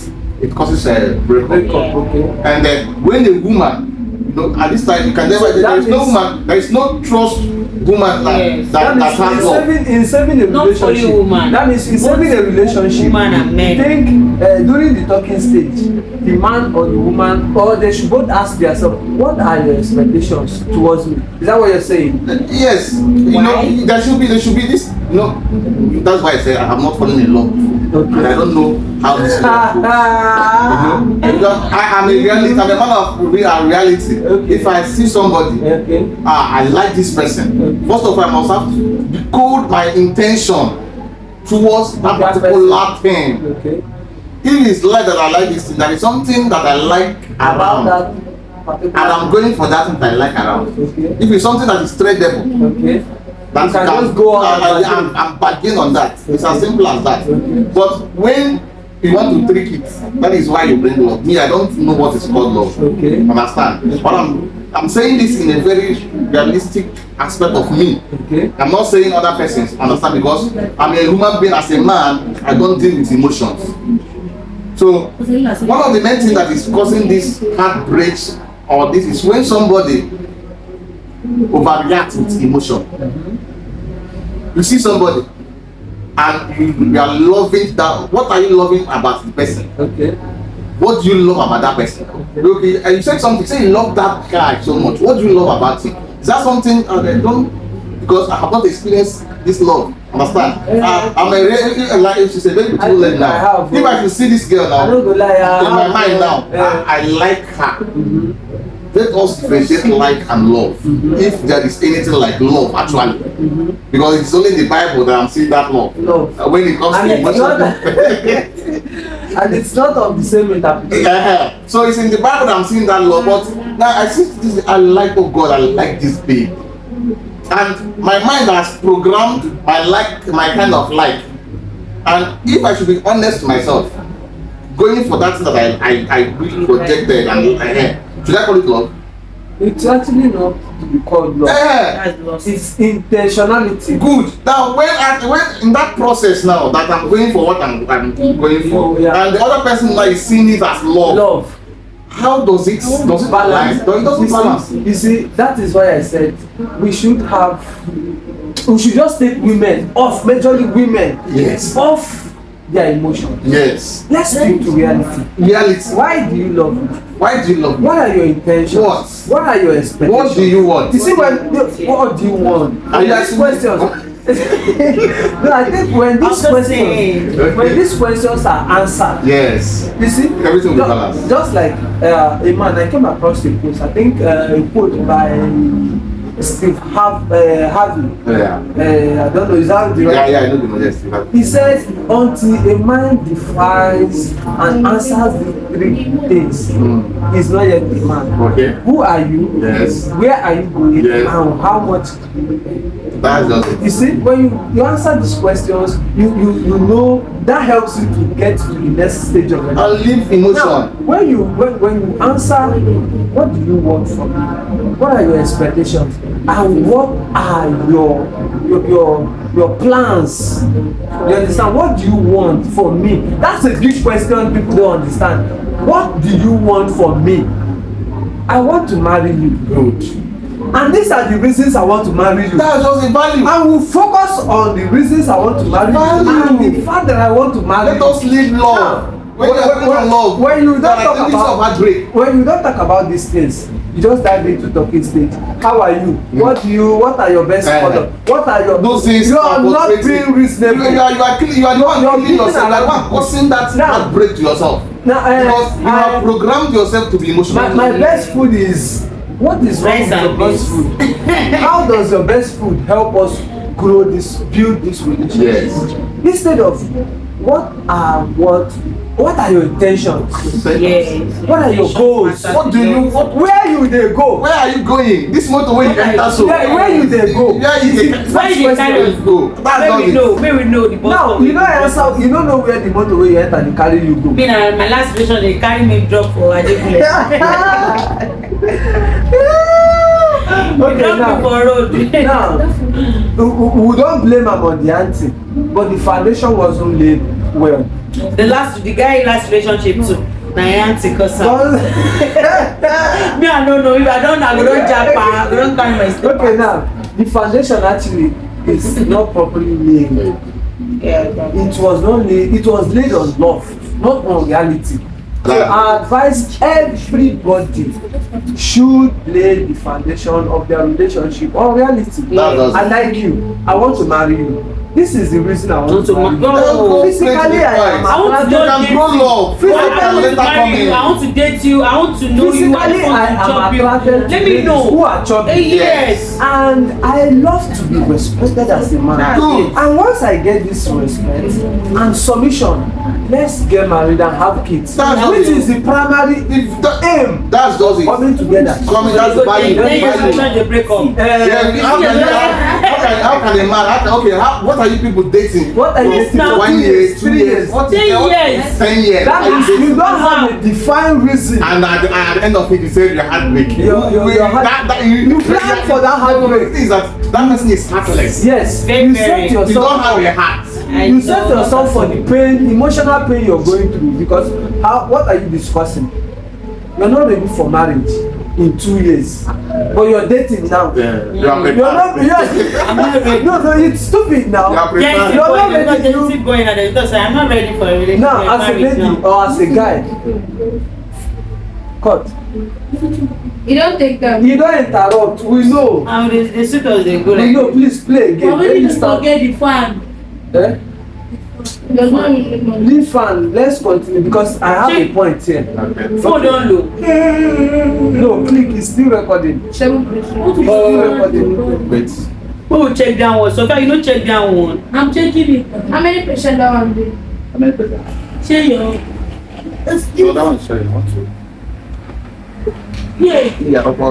it causes a breakup. Okay. And then when a woman, you know, at this time you can never, there is no woman, there is no trust woman that has love. In saving a Not relationship, only woman. that means in saving a relationship, Woman and men. think during the talking stage, the man or the woman, or they should both ask themselves, what are your expectations towards me? Is that what you're saying? Yes, you know, there should be this, you know, that's why I say I have not fallen in love. Okay. And I don't know how this love goes. Because I am a reality, I'm a man of reality. Okay. If I see somebody, Okay. I like this person, first of all I must have to decode my intention towards that particular thing. Okay. If it's like that I like this thing, there is something that I like around, That and particular. I'm going for that thing that I like around. Okay. If it's something that is tradable, Okay. that's You can just go on and bargain. I'm bargaining on that. It's as simple as that. Okay. But when you want to trick it, that is why you bring love. Me, I don't know what is called love. Okay. Understand? But I'm saying this in a very realistic aspect of me. Okay. I'm not saying other persons, understand, because I'm a human being. As a man, I don't deal with emotions. So one of the main things that is causing this heartbreaks or this is when somebody overreacts with emotion. You see somebody and you are loving that. What are you loving about the person? Okay. What do you love about that person? Okay, and you said something, say you love that guy so much. What do you love about him? Is that something don't, because I have not experienced this love. Understand? I'm a like she's a very beautiful lady now. If I should see this girl now, I don't go lie. in my mind now, I like her. Let us differentiate like and love. If there is anything like love, actually, because it's only in the Bible that I'm seeing that love. Love. When it comes And to it's emotion. not- And it's not of the same interpretation. So it's in the Bible that I'm seeing that love, but now I see this, I like, oh God, I like this babe. And my mind has programmed my kind of like. And if I should be honest to myself, going for that thing that I really projected and should I call it love? It's actually not to be called love. That's lost. It's intentionality. Good. Now when in that process now that I'm going for what I'm going for, Yeah. and the other person now is seeing it as love, Love. how does it balance? It doesn't balance. You see, that is why I said we should just take women off, majorly women, Yes. off their emotion. Yes. Let's speak to reality. Reality. Why do you love me? Why do you love me? What are your intentions? What? Are your expectations? What do you want? You see, what do you want? Are you These asking questions. No, I think when these questions are answered, Yes. you see, Everything will balance. just like a man, I came across a post. I think a quote by Steve Harvey. Yeah. I don't know. Is that the right? Yeah, I know the modesty. He says, until a man defines and answers the three things, he's not yet a man. Okay. Who are you? Yes. Where are you going? Yes. And how much? That's just it. You see, when you answer these questions, you know that helps you to get to the next stage of life. And leave emotion. Now, when you answer, what do you want from me? What are your expectations? And what are your plans? You understand? What do you want from me? That's a big question people don't understand. What do you want from me? I want to marry you. Good. And these are the reasons I want to marry you. That's just a value. I will focus on the reasons I want to marry you and the fact that I want to marry Let us live love. Now, When you are talking on love, when you don't there are talk tendencies of about heartbreak. when you don't talk about these things, you just dive into talking stage. How are you? What are your best color? What are your Those things you are not frustrating. being reasonable. You are the one killing You're yourself. You are the one causing that Now- heartbreak to yourself. Now, Because you have programmed yourself to be emotional. my best food is what is wrong with Rice your and best food? How does your best food help us build this relationship? Yes. Instead of what are your intentions? Yes. What are your goals? What do you? Where you dey go? Where are you going? This motorway you enter so. Where you dey go? Where you dey? Where you dey carry us go? That's not it. May we know the bus Now stop you wey no we go. answer. You no know where the motor wey you enter dey carry you go. Me na my last relation dey carry me drop for Adekunle. Okay, Drop me now for road. now we don blame am on the aunty, but the foundation wasn't laid well. The guy last relationship too. Na him aunty cause am. Because- Me I no know if I don I go don japa I go don carry my slipper. okay, now the foundation actually is not properly laid. Yeah, It was not laid. It was laid on love, not on reality. So I advise everybody should lay the foundation of their relationship on reality. That's I like you. I want to marry you. This is the reason I want to marry you. No. Physically, I am I want to attracted. You can grow love. I want to Later come marry you. in. I want to date you. I want to know you. Physically, I I want to am chop you. attracted Let to me ladies know. who are chubby. Yes. And I love to be respected as a man. Good. And once I get this respect and submission, let's get married and have kids. That's Which it. is the primary If that, aim. that's just it. Coming together. Coming, that's So value. then That's you value. try to break up. Yeah, how can a man? What are you people dating? What are you Yes, dating now. for? 1 year, 2 years, what is 10 what- years. 10 years. That Are you means you dating? don't have a defined reason. And at the end of it, you say you're heartbreaking. Your heart- you plan for that heartbreak. The thing is that person is heartless. Yes, Very, you very. set You don't yourself. have a heart. You set yourself for the pain, emotional pain you're going through because what are you discussing? You're not ready for marriage in 2 years, but you're dating now. You are You're not. prepared. Yes. I'm not ready. No, it's stupid You are now. Just keep prepared. You're not going, ready because to- just keep going at it. Because I'm not ready for a relationship. Now, as a marriage lady now. or as a guy, cut. You don't take them. You don't interrupt. We know. And the suitors they go We like. know. Please play again. But we Let me need to start. forget the fan. Eh? There's no really money. Leave fan. Let's continue because I have a point here. Phone don low. No, click. It's still recording. 7 plus. It's still recording. Wait. Who will check that one? So far you no check that one. I'm checking it. How many patients that one do? Share your. So that one's showing. Yeah. Yeah, okay.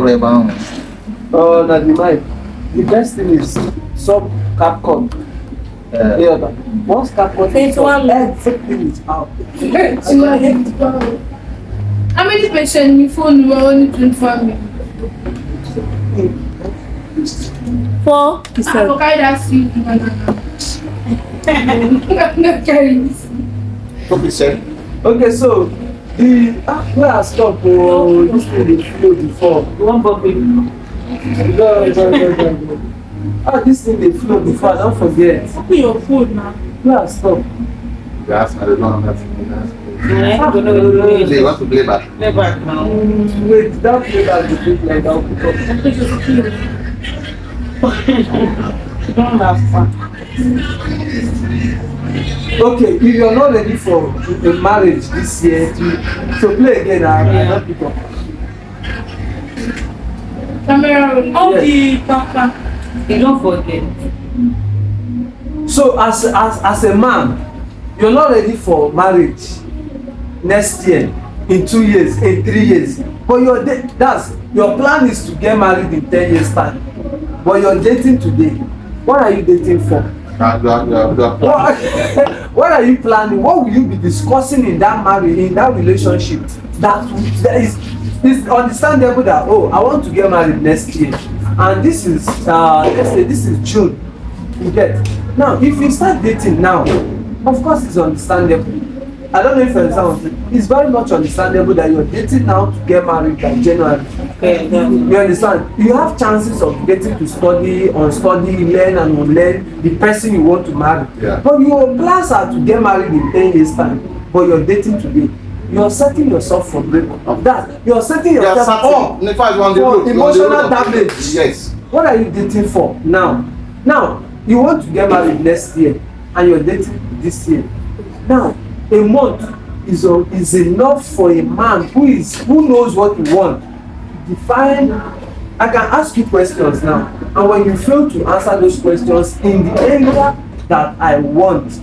Oh, na the mic. The best thing is sub Capcom. Yeah, but once Capcom It's one left. everything is out. How many patients you phone you only 24 minutes? 4. I forgot that sweet. I'm not carrying this. Okay, sir. Okay, so the where I stop oh this thing dey flow before. You want Bobby? Go. This thing dey flow before. I don't forget. Open your phone now. Where I stop. That's not the one that's I don't know They what want to play back. play back now. Wait, that play that dey look like that. You don't have fun. Okay, if you're not ready for a marriage this year, so play again. I don't pick up. Camera rolling. All Yes. the papa. You don't forget. So as a man, you're not ready for marriage next year, in 2 years, in 3 years. But your plan is to get married in 10 years time. But you're dating today. What are you dating for? What are you planning? What will you be discussing in that marriage, in that relationship? That is understandable that I want to get married next year, and this is let's say this is June. You get now. If you start dating now, of course it's understandable. I don't know if you understand what I'm saying. It's very much understandable that you're dating now to get married by January. Okay, You understand? You have chances of getting to study, unstudy, learn and unlearn the person you want to marry. Yeah. But your plans are to get married in 10 years time, but you're dating today. You're setting yourself for breakup of that. You're setting They are yourself up certain. In fact, you're on the for road. You're on the road emotional of- damage. Yes. What are you dating for now? Now, you want to get married next year and you're dating this year. Now, a month is enough for a man who knows what he wants. Define. I can ask you questions now, and when you fail to answer those questions in the area that I want,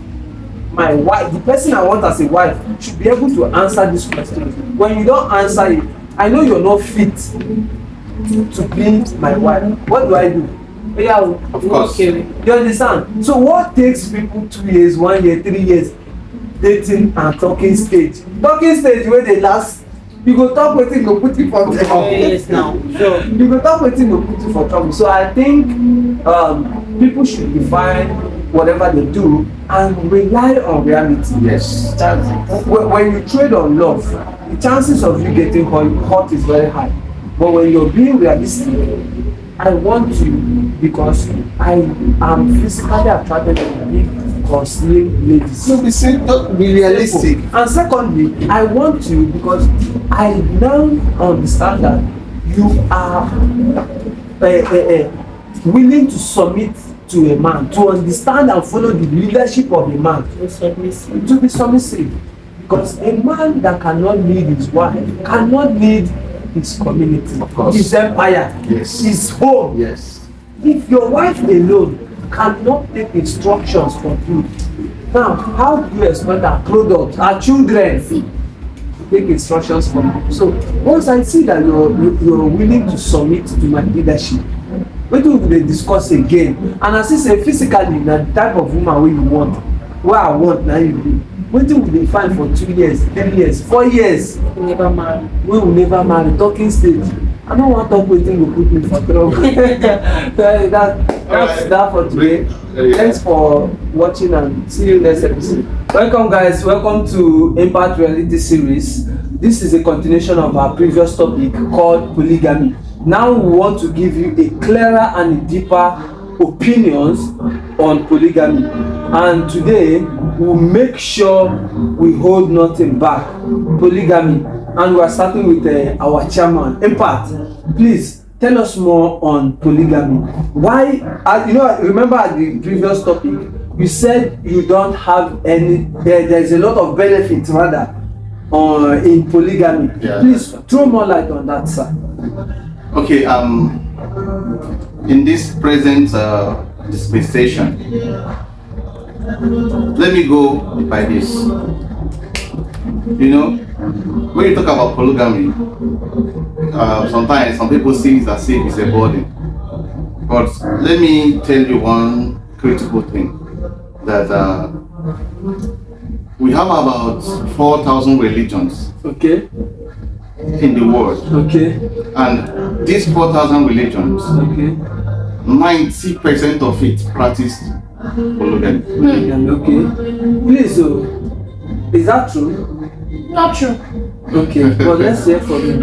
my wife, the person I want as a wife, should be able to answer these questions. When you don't answer it, I know you're not fit to be my wife. What do I do? Yeah, Of course. okay. you understand? So what takes people 2 years, 1 year, 3 years dating and talking stage? Talking stage where they last, you go talk wetin go put you for trouble. Yes, now. So, You go talk wetin go put you for trouble. So I think people should define whatever they do and rely on reality. Yes. That's it. When you trade on love, the chances of you getting hurt is very high. But when you're being realistic, I want you because I am physically attracted to big or slim ladies. So we say, don't be realistic. And secondly, I want you because I now understand that you are willing to submit to a man, to understand and follow the leadership of a man, to be submissive. Because a man that cannot lead his wife cannot lead his community, Of course. his empire, Yes. his home. Yes. If your wife alone cannot take instructions from you, now how do you expect our products, our children, to take instructions from you? So once I see that you're willing to submit to my leadership, wetin we dey discuss again, and as I say physically na the type of woman wey you want, wey I want na you be. Wetin we dey find for 2 years, 3 years, 4 years never marry. wey we never marry, talking stage. I no wan talk wetin go put me for trouble. That's that for today. Thanks for watching and see you next episode. Welcome guys, welcome to Impact Reality Series. This is a continuation of our previous topic called polygamy. Now we want to give you a clearer and a deeper opinions on polygamy, and today we'll make sure we hold nothing back. Polygamy, and we are starting with our chairman, Impact. Please tell us more on polygamy. Why, remember at the previous topic you said you don't have any, there's a lot of benefits rather in polygamy. Yeah. Please throw more light on that, sir. Okay, in this present dispensation, let me go by this. You know, when you talk about polygamy, sometimes some people see it as if it's a burden. But let me tell you one critical thing, that we have about 4,000 religions Okay. in the world. Okay. And these 4,000 religions, Okay. 90% of it practice polygamy. Okay. Please, is that true? Not true. Okay. But let's hear from you.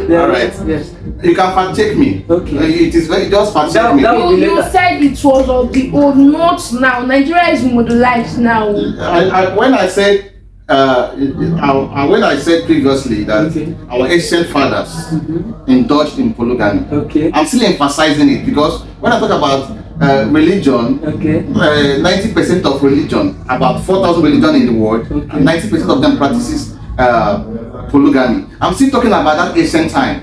Yeah, All right. Yes. You can fact check me. Okay. It is very, just fact check me. That will be You later. said it was of the old, not now. Nigeria is modernized now. When I said when I said previously that Okay. our ancient fathers indulged in polygamy, Okay. I'm still emphasizing it because when I talk about religion, Okay. 90% of religion, about 4,000 religion in the world, Okay. and 90% of them practices polygamy. I'm still talking about that ancient time.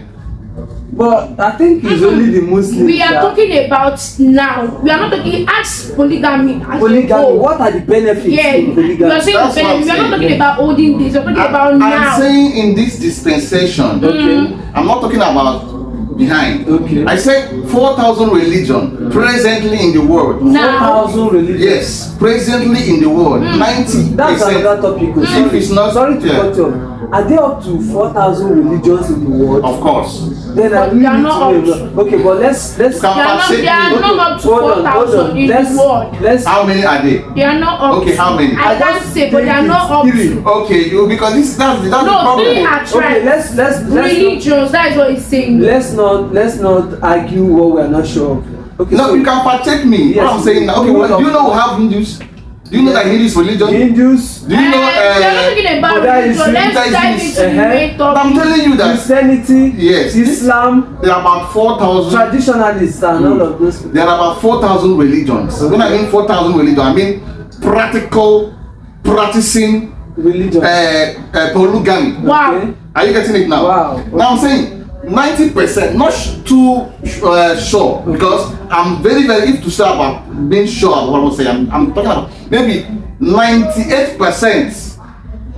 But I think it's only the Muslims. We are that- talking about now. We are not talking as polygamy. As polygamy. a whole. What are the benefits Yeah, in we are polygamy? saying That's what I'm we are not saying, talking yeah. about olden days. We are talking about I'm now. saying in this dispensation, Okay. I'm not talking about behind. Okay. I said 4,000 religion presently in the world. Now. 4,000 religions. Yes, presently in the world, 90%. That's another topic. If it's not, Sorry to yeah. cut you off. are there up to 4,000 religions in the world? Of course. Then I But really they are need not to up know. Okay, but let's You can They are not, partake they are in- not up to hold on, 4,000 in let's the world. let's How many are they? They are not up Okay, to. how many? I can't just say, but they are think not up it's to. Okay, you because that's the No, problem. three are okay, tribes. let's Religions, that is what he's saying. let's not argue what we are not sure of. Okay, No, so you can partake me. Yes. What I'm saying now. Okay, Hold do you on. know we have Hindus? Do you know that Hindus religion? Hindus, Do you know? We are not talking about Buddha is religion. Let's Buddha dive is- into the main But I'm topic. telling you that Christianity, Yes. Islam, there are about 4,000. traditionalists, and all of those. There are about 4,000 religions. When I mean 4,000 religions, I mean practical, practicing Religion. polygamy. Wow. Okay. Are you getting it now? Wow. Now I'm saying 90%, not too sure, because I'm very, if to say about being sure about what I'm saying, I'm talking about maybe 98%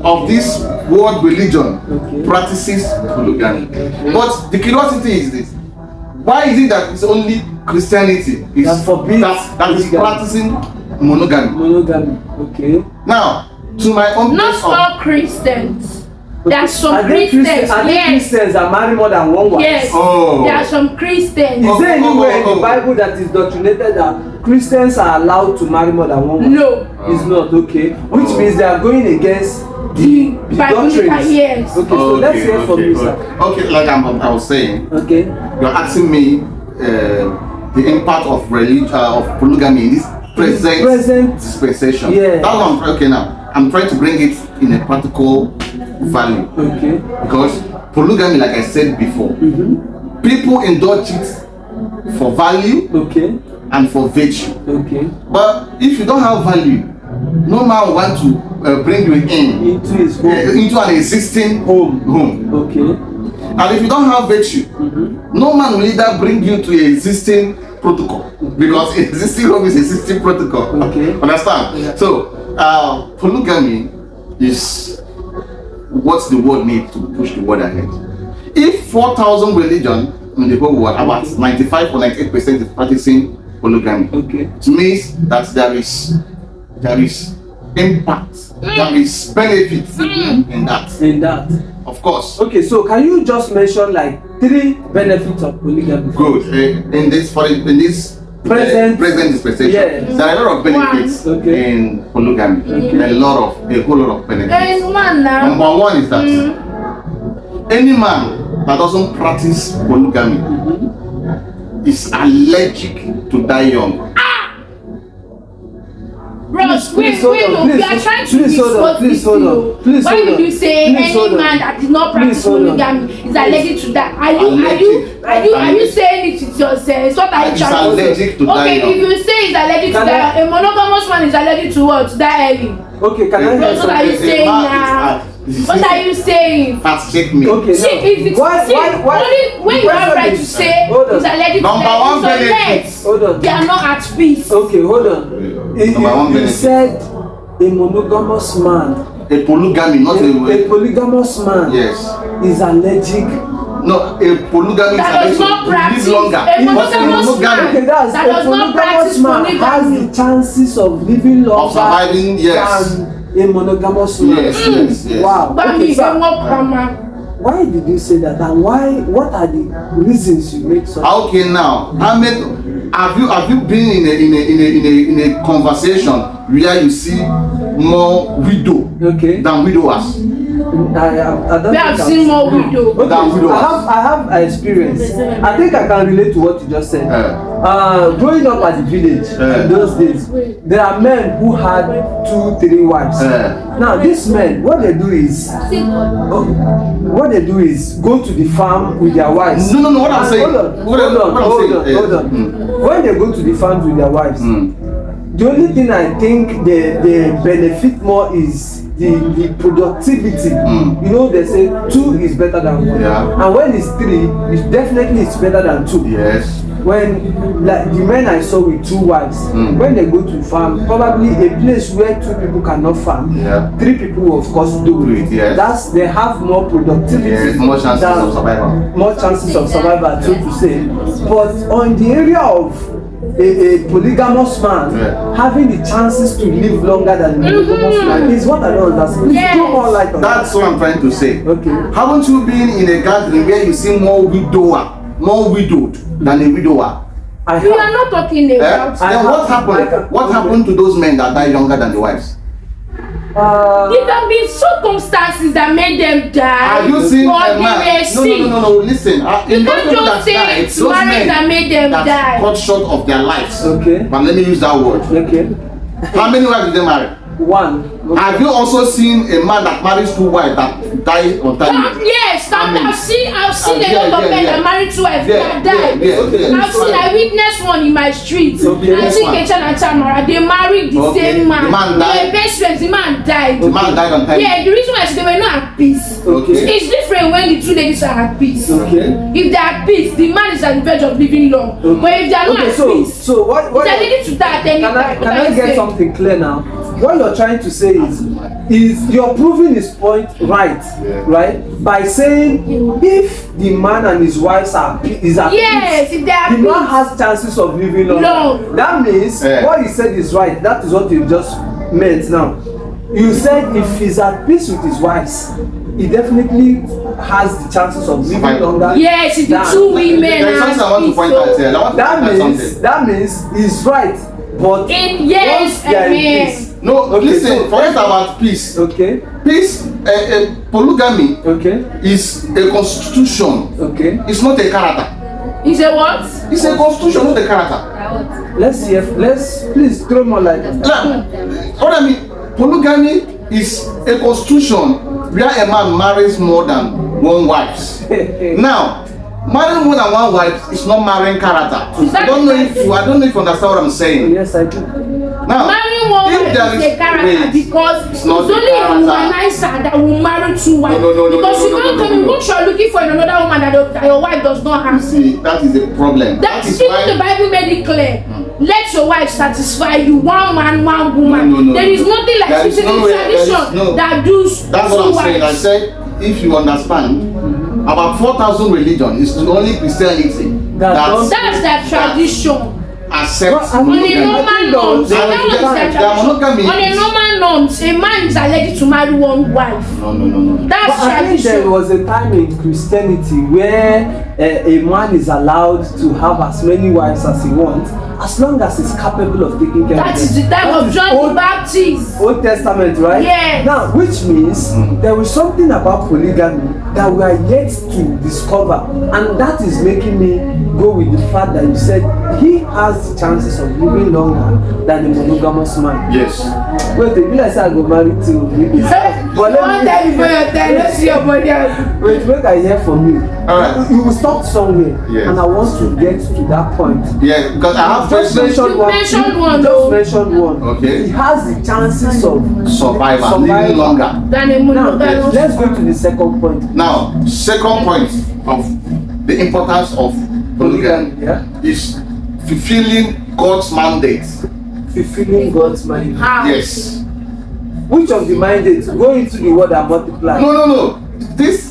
of this world religion practices polygamy. But the curiosity is this: why is it that it's only Christianity That forbids that is polygamy. practicing monogamy? Monogamy. Okay. Now, to my own Not place of all Christians. There are some Are there Christians, Are there yes. Christians that marry more than one wife? Yes. Oh. There are some Christians. Is there anywhere in oh. the Bible that is doctrinated that Christians are allowed to marry more than one wife? No. It's not, okay. Which means they are going against the Biblical, doctrines. yes. Okay, so let's hear from you, sir. Okay, like I was saying, Okay. you're asking me the impact of of polygamy in this present dispensation. Yeah. That's what I'm trying. Okay, now I'm trying to bring it in a practical value, Okay. because polygamy, like I said before, people indulge it for value Okay. and for virtue. Okay. But if you don't have value, no man want to bring you in Into his home. into an existing home. Okay. And if you don't have virtue, no man will either bring you to a existing protocol, because existing home is existing protocol. Okay. Understand? Yeah. So polygamy is what the world needs to push the world ahead. If 4,000 religions in the whole world, about 95 or 98% is practicing polygamy, Okay. it means that there is impact, there is benefit in that. In that. Of course. Okay, so can you just mention like 3 benefits of polygamy? Good. In this Present. present dispensation, Yes. there are a lot of benefits Okay. in polygamy. A whole lot of benefits. And one now. Number one is that any man that doesn't practice polygamy is allergic to die young. Ross, Please wait, hold wait, on, no, please, we are trying to please hold on, discuss please this hold on, too. please Why hold did on, you say please hold any on. man that did not Please practice hold on. polygamy is allergic to that? Are you saying it with yourself? What are you He's trying to allergic to say? Okay, die young. if you say he's allergic to Can that, a monogamous man is allergic to what? To die early. Okay, can I hear Bros, what are you something? saying now? What are you saying? Fast check me. Okay, See, if it's why only when you have right to say Hold on. he's allergic to Number that, one so benefit. yes, Hold on. they are not at peace. Okay, hold on. Number one You benefit. said a monogamous man, A polygamy, not a polygamous man yes. is allergic. No, a polygamy That does is not allergic to practice. live longer. A But monogamous monogamy Okay, that's That a does not practice polygamous man has polygamy. the chances of living longer of surviving, yes. than a monogamous man. Yes, yes, yes. Wow. But Okay, me, sir, why did you say that, and what are the reasons you make such? Okay, now have you been in a conversation where you see more widow Okay. than widowers? I don't We have think seen more widow. Okay, than widowers? I have experience. I think I can relate to what you just said. Growing up at the village in those days, there are men who had 2-3 wives. Now these men, what they do is go to the farm with their wives. No, what I'm saying. Hold on. When they go to the farms with their wives, the only thing I think they benefit more is the productivity. You know, they say 2 is better than 1. Yeah. And when it's 3, it's definitely better than 2. Yes. When like the men I saw with 2 wives, when they go to farm, probably a place where 2 people cannot farm, 3 people will of course do it. Yes. They have more productivity. Yes, more chances of survival. More chances of survival, so to say. But on the area of a polygamous man having the chances to live longer than a monogamous man is what I don't understand. Please throw more light on That's what I'm trying to say. Okay. Haven't you been in a gathering where you see more widowed than a widower? I We are have. not talking about. Then what happened? What happened to those men that died younger than the wives? There can be circumstances that made them die. Have you seen or a they man? were sick. No. Listen. You In those can't people just that say died, it's those marriage men that made them that die. cut short of their lives. Okay. But let me use that word. Okay. How many wives did they marry? One. Have you also seen a man that marries two wives that die untimely? Yes, I've seen a lot of men that married two wives that died. Yeah. I've seen, I witnessed one in my street. Okay, I next think one. Kechan and Tamara, they married the Okay, same man. the man died. They were best friends, the man died. The man died untimely. Yeah, the reason why is they were not at peace. Okay. It's different when the two ladies are at peace. Okay. If they are at peace, the man is at the verge of living long. Okay. But if they are not Okay, at so peace, so what they are ready to die at any can time. I get something clear now? What you're trying to say is you're proving his point right, right? By saying if the man and his wives are is at Yes, peace, if they are the at man peace. has chances of living longer. Long. That means what he said is right. That is what you just meant now. You said if he's at peace with his wives, he definitely has the chances of living longer. Yes, if the than- two women There's are something I want to at point peace. out here. I want to That point out means something. he's right, but Yes, once they are in amen. peace. No, Okay, listen. so- Forget about peace. Okay, Peace, polygamy okay, is a constitution. okay. It's not a character. Is a what? It's a constitution, not a character. Let's please throw more light on that. Now, what I mean, polygamy is a constitution where a man marries more than one wife. Now, marrying more than one wife is not marrying character. I don't know if you understand what I'm saying. Yes, I do. Now, Marrying one if wife there is is a character because it's not a only a character. womanizer that will marry two wives. No, Because you no, can't no, tell me no. what you are looking for in another woman that your wife does not have. see, that is a problem. That's is even the Bible made it clear. Let your wife satisfy you, one man, one woman. No. There is nothing like There is specific no way- there is tradition no- that does That's two what I'm saying. I wives. said, if you understand, about 4,000 religion is only Christianity That's That's their tradition. accepts Well, On a monogamy. normal norms, there- that was their there are tradition. monogamy. On a normal norms, a man is allergic to marry one wife. No. That's But I think there tradition. was a time in Christianity where a man is allowed to have as many wives as he wants, as long as he's capable of taking care That of is them. the time That of is John the Old- Baptist. Old Testament, right? Yes. Now, which means there is something about polygamy that we are yet to discover, and that is making me go with the fact that you said he has the chances of living longer than a monogamous man. Yes. Wait, if you like say I go marry two, but One time before your time, let's see your body. wait, make I hear from you. Alright. You will stop somewhere, Yes. and I want to get to that point. Yeah, because I have Just questions. mention one. mentioned one, Just though. mentioned one. Okay. He has the chances of Survivor, living longer. Than a Now, monogamous. let's go to the second point. Now, second point of the importance of polygamy Yeah. is fulfilling God's mandate. Fulfilling God's mind. How? Yes. Which of the mandates? Go into the word and multiply. No.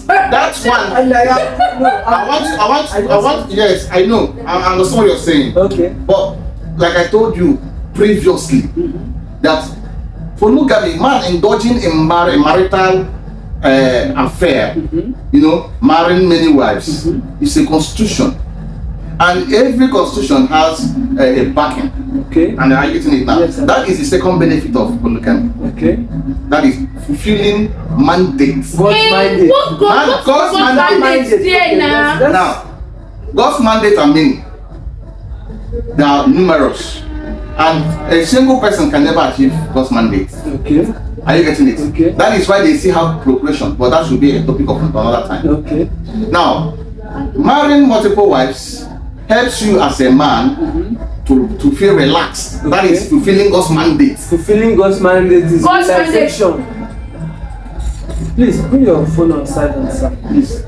That's one. And I have, no, I want. Yes, I know. I understand what you're saying. Okay. But like I told you previously, that polygamy, man indulging in marital affair, you know, marrying many wives, is a constitution, and every constitution has a backing, Okay. and they are getting it now. Yes, sir. That is the second benefit of polygamy. Okay. That is fulfilling mandates. God's mandate. God's mandate Okay, there now. that's- Now, God's mandate are many. They are numerous. And a single person can never achieve God's mandate. Okay. Are you getting it? Okay. That is why they still have procreation, but that should be a topic of another time. Okay. Now, marrying multiple wives helps you as a man to feel relaxed. That is Okay. fulfilling God's mandate. Fulfilling God's mandate is God's mandate. relaxation. Please put your phone on silent, sir. Please.